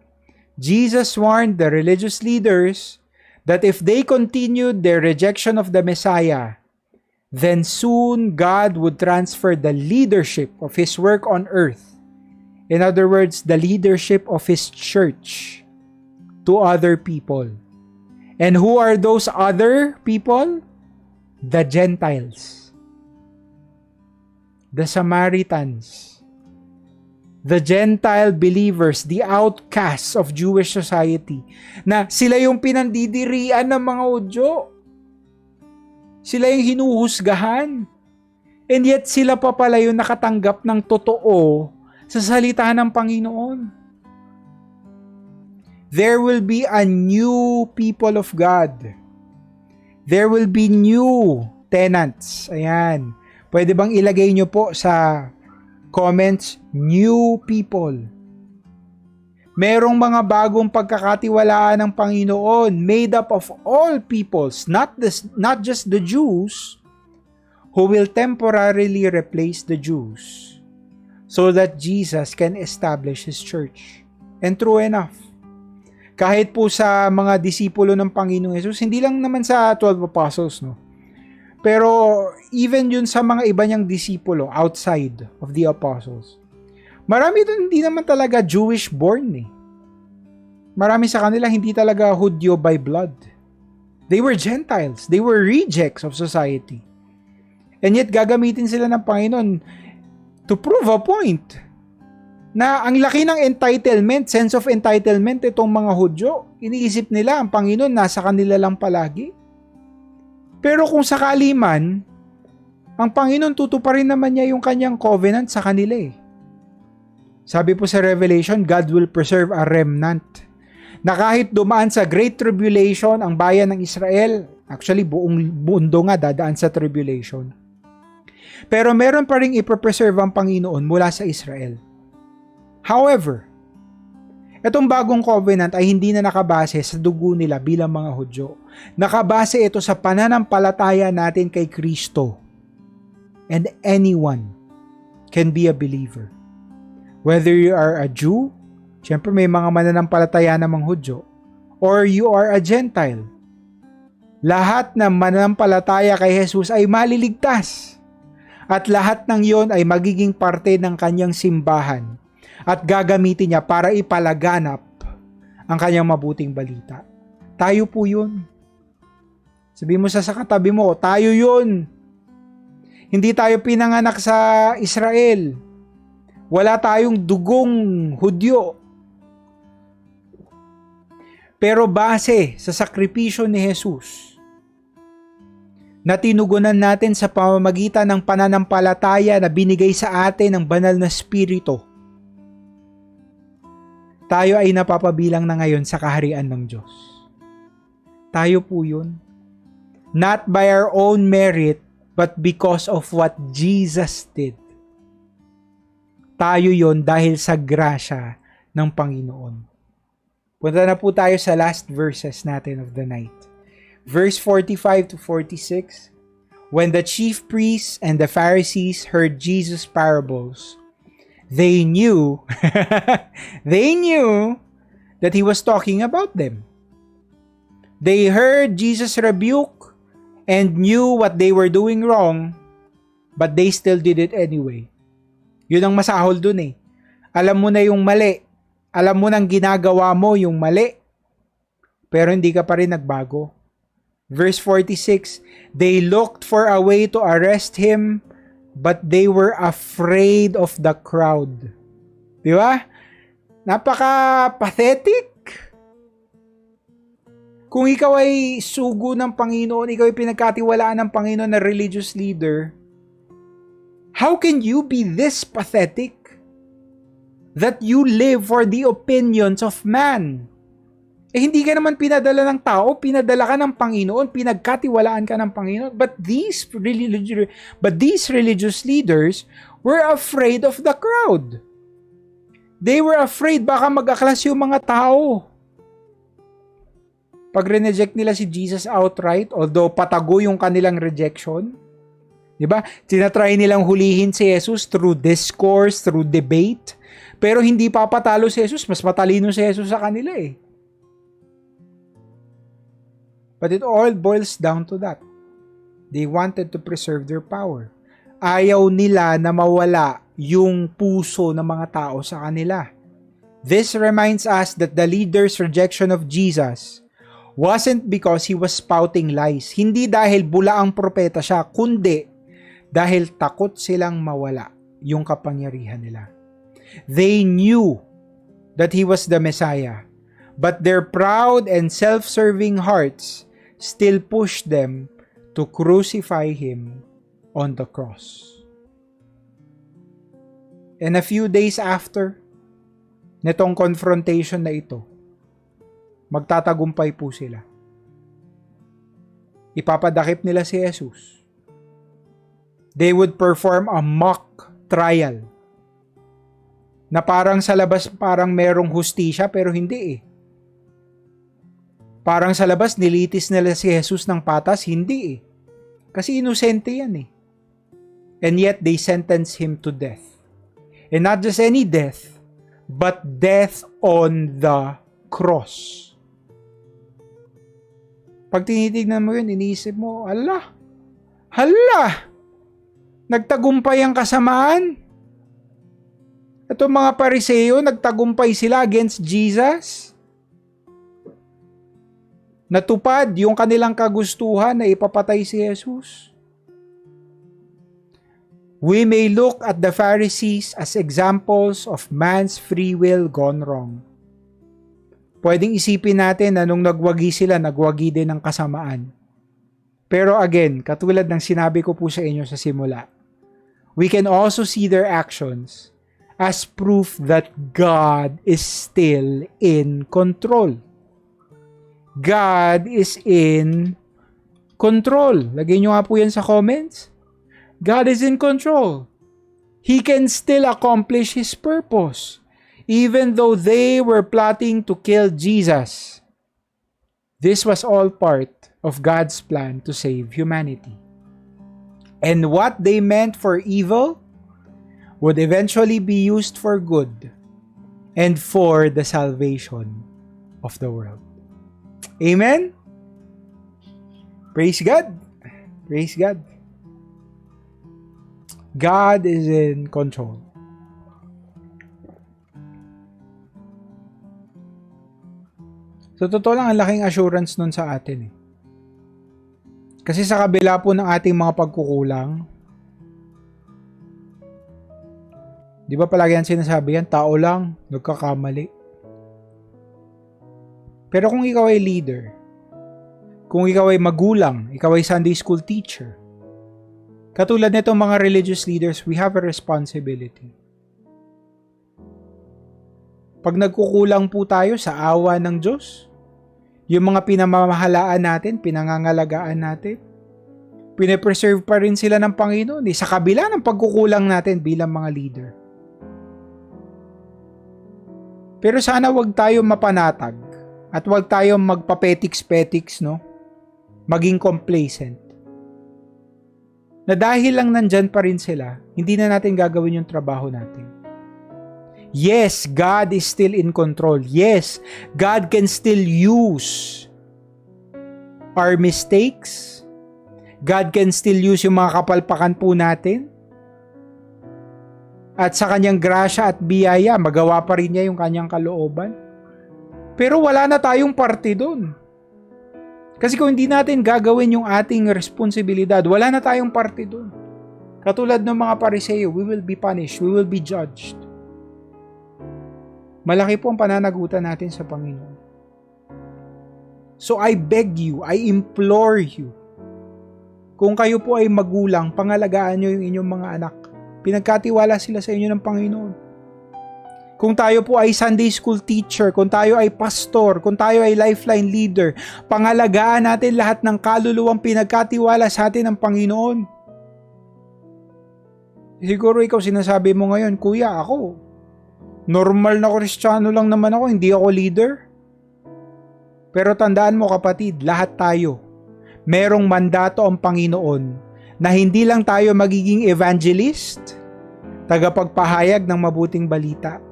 Jesus warned the religious leaders that if they continued their rejection of the Messiah, then soon God would transfer the leadership of His work on earth. In other words, the leadership of His church to other people. And who are those other people? The Gentiles. The Samaritans. The Gentile believers, the outcasts of Jewish society, na sila yung pinandidirian ng mga Hudyo. Sila yung hinuhusgahan. And yet sila pa pala yung nakatanggap ng totoo sa salita ng Panginoon. There will be a new people of God. There will be new tenants. Ayan. Pwede bang ilagay nyo po sa comments, new people. Merong mga bagong pagkakatiwalaan ng Panginoon made up of all peoples, not just the Jews, who will temporarily replace the Jews so that Jesus can establish His church. And true enough, kahit po sa mga disipulo ng Panginoong Hesus, hindi lang naman sa 12 apostles, no? Pero even yun sa mga iba niyang disipulo outside of the apostles, marami doon hindi naman talaga Jewish born eh. Marami sa kanila hindi talaga Hudyo by blood. They were Gentiles. They were rejects of society. And yet gagamitin sila ng Panginoon to prove a point na ang laki ng entitlement, sense of entitlement itong mga Hudyo. Iniisip nila ang Panginoon nasa kanila lang palagi. Pero kung sakali man, ang Panginoon tutuparin naman niya yung kanyang covenant sa kanila eh. Sabi po sa Revelation, God will preserve a remnant. Na kahit dumaan sa Great Tribulation ang bayan ng Israel, actually buong mundo nga dadaan sa tribulation. Pero meron pa ring iprepreserve ang Panginoon mula sa Israel. However, itong bagong covenant ay hindi na nakabase sa dugo nila bilang mga Hudyo. Nakabase ito sa pananampalataya natin kay Kristo. And anyone can be a believer. Whether you are a Jew, syempre may mga mananampalataya namang Hudyo, or you are a Gentile. Lahat ng mananampalataya kay Jesus ay maliligtas. At lahat ng yon ay magiging parte ng kanyang simbahan at gagamitin niya para ipalaganap ang kanyang mabuting balita. Tayo po yun. Sabi mo sa katabi mo, tayo yun. Hindi tayo pinanganak sa Israel. Wala tayong dugong Hudyo. Pero base sa sakripisyo ni Jesus, na tinugunan natin sa pamamagitan ng pananampalataya na binigay sa atin ng banal na Espiritu, tayo ay napapabilang na ngayon sa kaharian ng Diyos. Tayo po yun. Not by our own merit, but because of what Jesus did. Tayo yun dahil sa grasya ng Panginoon. Punta na po tayo sa last verses natin of the night. Verse 45 to 46. When the chief priests and the Pharisees heard Jesus' parables, they knew that He was talking about them. They heard Jesus rebuke and knew what they were doing wrong, but they still did it anyway. Yun ang masahol dun eh. Alam mo na yung mali. Alam mo nang ginagawa mo yung mali. Pero hindi ka pa rin nagbago. Verse 46, they looked for a way to arrest him, but they were afraid of the crowd. Di ba? Napaka-pathetic. Kung ikaw ay sugo ng Panginoon, ikaw ay pinagkatiwalaan ng Panginoon na religious leader, how can you be this pathetic that you live for the opinions of man? Hindi ka naman pinadala ng tao, pinadala ka ng Panginoon, pinagkatiwalaan ka ng Panginoon. But these religious leaders were afraid of the crowd. They were afraid baka mag-aklas yung mga tao. Pag reneject nila si Jesus outright, although patago yung kanilang rejection, di ba? Tinatry nilang hulihin si Jesus through discourse, through debate, pero hindi papatalo si Jesus, mas matalino si Jesus sa kanila eh. But it all boils down to that. They wanted to preserve their power. Ayaw nila na mawala yung puso ng mga tao sa kanila. This reminds us that the leader's rejection of Jesus wasn't because he was spouting lies. Hindi dahil bula ang propeta siya, kundi dahil takot silang mawala yung kapangyarihan nila. They knew that he was the Messiah, but their proud and self-serving hearts still pushed them to crucify him on the cross. And a few days after nitong confrontation na ito, magtatagumpay po sila. Ipapadakip nila si Jesus. They would perform a mock trial na parang sa labas parang merong hustisya pero hindi eh. Parang sa labas nilitis nila si Jesus ng patas, hindi eh. Kasi inosente yan eh. And yet they sentenced him to death. And not just any death, but death on the cross. Pag tinitignan mo yun, iniisip mo, hala, nagtagumpay ang kasamaan. Ito mga Pariseo, nagtagumpay sila against Jesus. Natupad yung kanilang kagustuhan na ipapatay si Jesus. We may look at the Pharisees as examples of man's free will gone wrong. Pwedeng isipin natin na nung nagwagi sila, nagwagi din ng kasamaan. Pero again, katulad ng sinabi ko po sa inyo sa simula, we can also see their actions as proof that God is still in control. God is in control. Lagay nyo nga po yan sa comments. God is in control. He can still accomplish His purpose. Even though they were plotting to kill Jesus. This was all part of God's plan to save humanity. And what they meant for evil would eventually be used for good and for the salvation of the world. Amen? Praise God. Praise God. God is in control. So, totoo lang, ang laking assurance nun sa atin eh. Kasi sa kabila po ng ating mga pagkukulang, di ba palagi yan sinasabi yan, tao lang, nagkakamali. Pero kung ikaw ay leader, kung ikaw ay magulang, ikaw ay Sunday school teacher, katulad nitong mga religious leaders, we have a responsibility. Pag nagkukulang po tayo sa awa ng Diyos, yung mga pinamamahalaan natin, pinangangalagaan natin, pinapreserve pa rin sila ng Panginoon sa kabila ng pagkukulang natin bilang mga leader. Pero sana wag tayo mapanatag at wag tayo magpapetiks-petiks, no? Maging complacent. Na dahil lang nandyan pa rin sila, hindi na natin gagawin yung trabaho natin. Yes, God is still in control. Yes, God can still use our mistakes. God can still use yung mga kapalpakan po natin. At sa kanyang grasya at biyaya, magawa pa rin niya yung kanyang kalooban. Pero wala na tayong parte doon. Kasi kung hindi natin gagawin yung ating responsibilidad, wala na tayong parte doon. Katulad ng mga Pariseo, we will be punished, we will be judged. Malaki po ang pananagutan natin sa Panginoon. So I beg you, I implore you, kung kayo po ay magulang, pangalagaan nyo yung inyong mga anak. Pinagkatiwala sila sa inyo ng Panginoon. Kung tayo po ay Sunday school teacher, kung tayo ay pastor, kung tayo ay lifeline leader, pangalagaan natin lahat ng kaluluwang pinagkatiwala sa atin ng Panginoon. Siguro ikaw sinasabi mo ngayon, Kuya, ako, normal na Kristiyano lang naman ako, hindi ako leader. Pero tandaan mo kapatid, lahat tayo, merong mandato ang Panginoon na hindi lang tayo magiging evangelist, tagapagpahayag ng mabuting balita,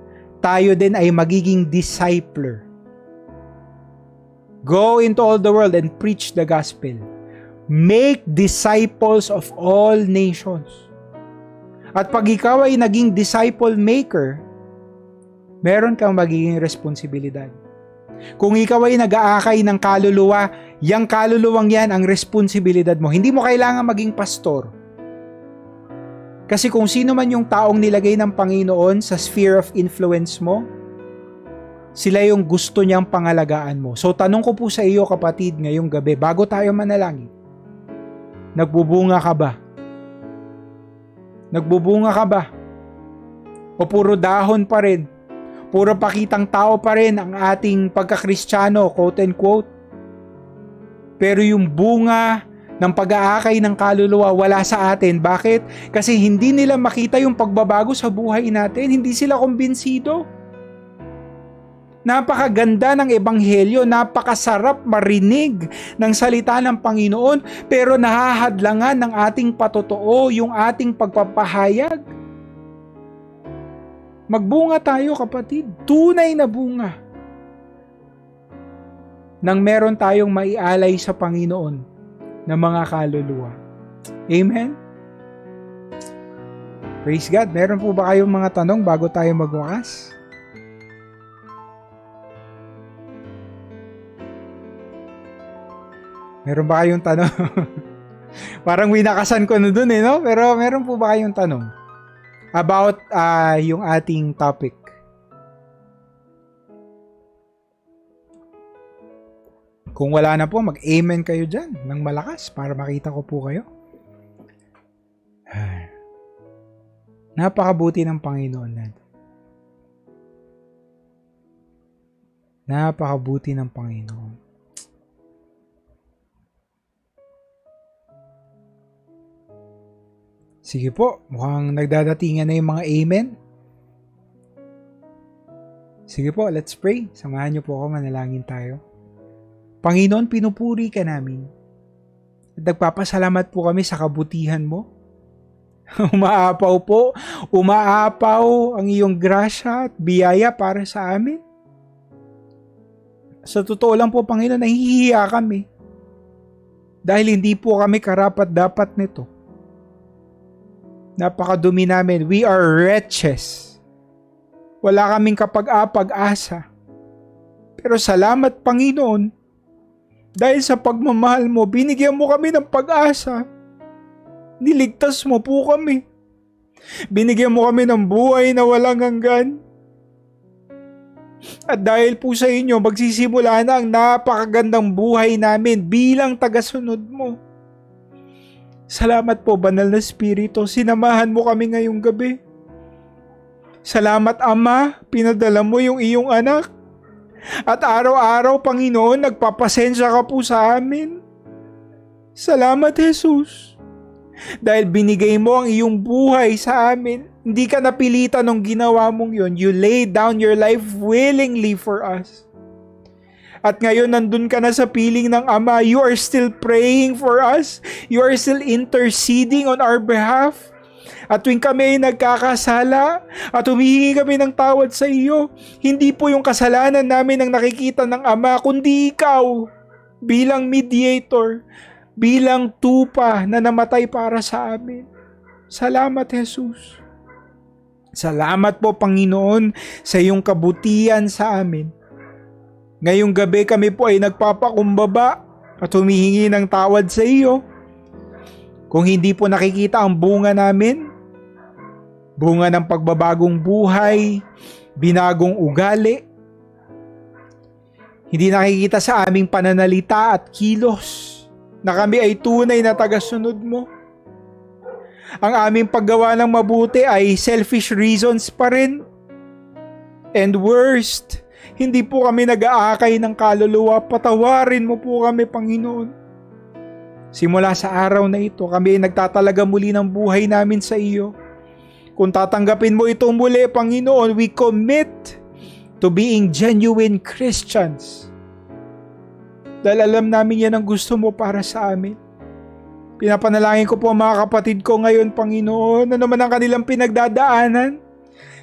tayo din ay magiging discipler. Go into all the world and preach the gospel. Make disciples of all nations. At pag ikaw ay naging disciple maker, meron kang magiging responsibilidad. Kung ikaw ay nag-aakay ng kaluluwa, yang kaluluwang yan ang responsibilidad mo. Hindi mo kailangan maging pastor. Kasi kung sino man yung taong nilagay ng Panginoon sa sphere of influence mo, sila yung gusto niyang pangalagaan mo. So tanong ko po sa iyo kapatid ngayong gabi, bago tayo manalangin, nagbubunga ka ba? Nagbubunga ka ba? O puro dahon pa rin? Puro pakitang tao pa rin ang ating pagkakristyano, quote and quote. Pero yung bunga ng pag-aakay ng kaluluwa wala sa atin. Bakit? Kasi hindi nila makita yung pagbabago sa buhay natin. Hindi sila kumbinsido. Napakaganda ng ebanghelyo, napakasarap marinig ng salita ng Panginoon, pero nahahadlangan ng ating patotoo, yung ating pagpapahayag. Magbunga tayo kapatid, tunay na bunga. Nang meron tayong maialay sa Panginoon na mga kaluluwa. Amen? Praise God. Meron po ba kayong mga tanong bago tayo magwakas? Meron ba kayong tanong? Parang winakasan ko na dun no? Pero meron po ba kayong tanong? About yung ating topic. Kung wala na po, mag-amen kayo dyan ng malakas para makita ko po kayo. Napakabuti ng Panginoon natin. Napakabuti ng Panginoon. Sige po, mukhang nagdadatingan na yung mga amen. Sige po, let's pray. Samahan niyo po ako, manalangin tayo. Panginoon, pinupuri ka namin. At nagpapasalamat po kami sa kabutihan mo. Umaapaw ang iyong grasya at biyaya para sa amin. Sa totoo lang po, Panginoon, nahihiya kami. Dahil hindi po kami karapat-dapat nito. Napakadumi namin. We are wretches. Wala kaming kapag-apag-asa. Pero salamat, Panginoon. Dahil sa pagmamahal mo, binigyan mo kami ng pag-asa. Niligtas mo po kami. Binigyan mo kami ng buhay na walang hanggan. At dahil po sa inyo, magsisimula na ang napakagandang buhay namin bilang tagasunod mo. Salamat po, Banal na Espiritu. Sinamahan mo kami ngayong gabi. Salamat, Ama. Pinadala mo yung iyong anak. At araw-araw, Panginoon, nagpapasensya ka po sa amin. Salamat, Jesus. Dahil binigay mo ang iyong buhay sa amin. Hindi ka napilitan nung ginawa mong yun. You laid down your life willingly for us. At ngayon, nandun ka na sa piling ng Ama. You are still praying for us. You are still interceding on our behalf. At tuwing kami ay nagkakasala at humihingi kami ng tawad sa iyo, hindi po yung kasalanan namin ang nakikita ng Ama, kundi ikaw bilang mediator, bilang tupa na namatay para sa amin. Salamat, Jesus. Salamat po, Panginoon, sa iyong kabutihan sa amin. Ngayong gabi kami po ay nagpapakumbaba at humihingi ng tawad sa iyo. Kung hindi po nakikita ang bunga namin, bunga ng pagbabagong buhay, binagong ugali, hindi nakikita sa aming pananalita at kilos na kami ay tunay na tagasunod mo. Ang aming paggawa ng mabuti ay selfish reasons pa rin. And worst, hindi po kami nag-aakay ng kaluluwa. Patawarin mo po kami, Panginoon. Simula sa araw na ito, kami ay nagtatalaga muli ng buhay namin sa iyo. Kung tatanggapin mo ito muli, Panginoon, we commit to being genuine Christians. Dahil alam namin yan ang gusto mo para sa amin. Pinapanalangin ko po ang mga kapatid ko ngayon, Panginoon, ano man ang kanilang pinagdadaanan,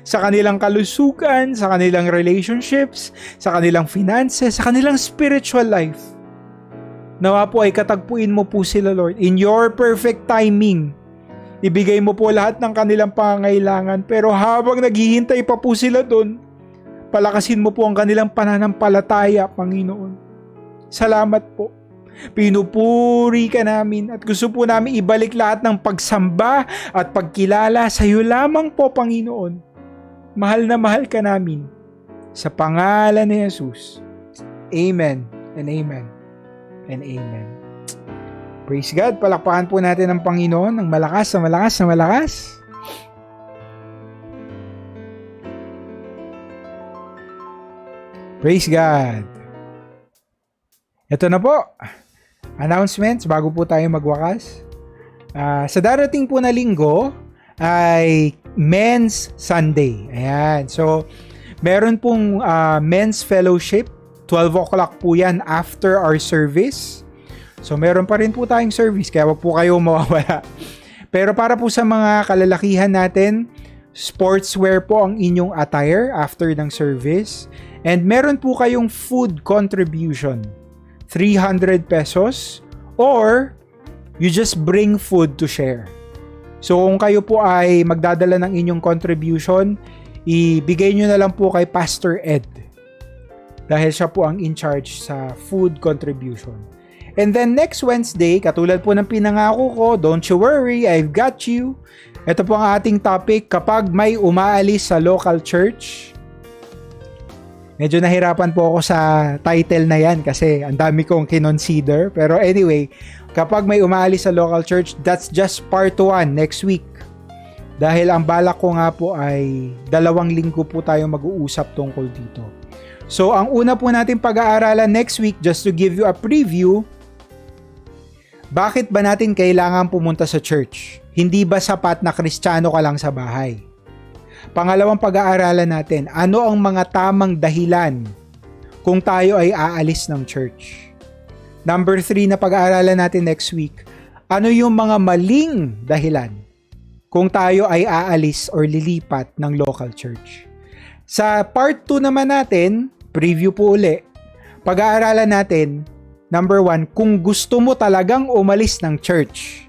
sa kanilang kalusugan, sa kanilang relationships, sa kanilang finances, sa kanilang spiritual life. Nawa po ay katagpuin mo po sila, Lord. In your perfect timing, ibigay mo po lahat ng kanilang pangangailangan. Pero habang naghihintay pa po sila doon, palakasin mo po ang kanilang pananampalataya, Panginoon. Salamat po. Pinupuri ka namin at gusto po namin ibalik lahat ng pagsamba at pagkilala sa iyo lamang po, Panginoon. Mahal na mahal ka namin. Sa pangalan ni Jesus. Amen and amen and amen. Praise God. Palakpakan po natin ang Panginoon ng malakas na malakas na malakas. Praise God. Ito na po. Announcements bago po tayo magwakas. Sa darating po na linggo ay Men's Sunday. Ayan. So, meron pong Men's Fellowship. 12 o'clock po yan after our service. So, meron pa rin po tayong service. Kaya wag po kayo mawawala. Pero para po sa mga kalalakihan natin, sportswear po ang inyong attire after ng service. And meron po kayong food contribution. 300 pesos or you just bring food to share. So kung kayo po ay magdadala ng inyong contribution, ibigay nyo na lang po kay Pastor Ed dahil siya po ang in charge sa food contribution. And then next Wednesday, katulad po ng pinangako ko, don't you worry, I've got you. Ito po ang ating topic, kapag may umaalis sa local church. Medyo nahirapan po ako sa title na yan kasi ang dami kong kinonsider. Pero anyway, kapag may umaalis sa local church, that's just part 1 next week. Dahil ang balak ko nga po ay 2 linggo po tayo mag-uusap tungkol dito. So ang una po natin pag-aaralan next week, just to give you a preview, bakit ba natin kailangan pumunta sa church? Hindi ba sapat na Kristiyano ka lang sa bahay? Pangalawang pag-aaralan natin, ano ang mga tamang dahilan kung tayo ay aalis ng church? Number 3 na pag-aaralan natin next week, ano yung mga maling dahilan kung tayo ay aalis or lilipat ng local church? Sa part 2 naman natin, preview po uli, pag-aaralan natin, number 1, kung gusto mo talagang umalis ng church,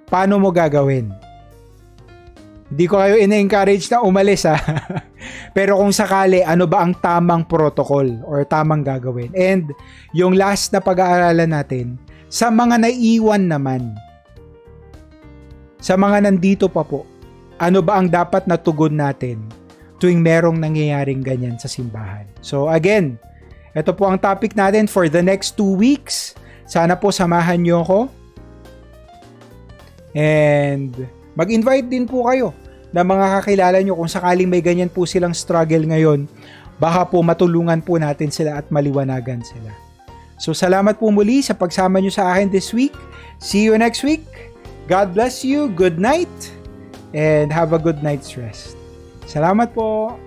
paano mo gagawin? Hindi ko kayo ina-encourage na umalis ha. Pero kung sakali, ano ba ang tamang protocol or tamang gagawin? And yung last na pag-aaralan natin, sa mga naiwan naman, sa mga nandito pa po, ano ba ang dapat na tugon natin tuwing merong nangyayaring ganyan sa simbahan? So again, ito po ang topic natin for the next 2 weeks. Sana po samahan nyo ako. And mag-invite din po kayo na mga kakilala nyo kung sakaling may ganyan po silang struggle ngayon, baka po matulungan po natin sila at maliwanagan sila. So salamat po muli sa pagsama nyo sa akin this week. See you next week. God bless you. Good night. And have a good night's rest. Salamat po.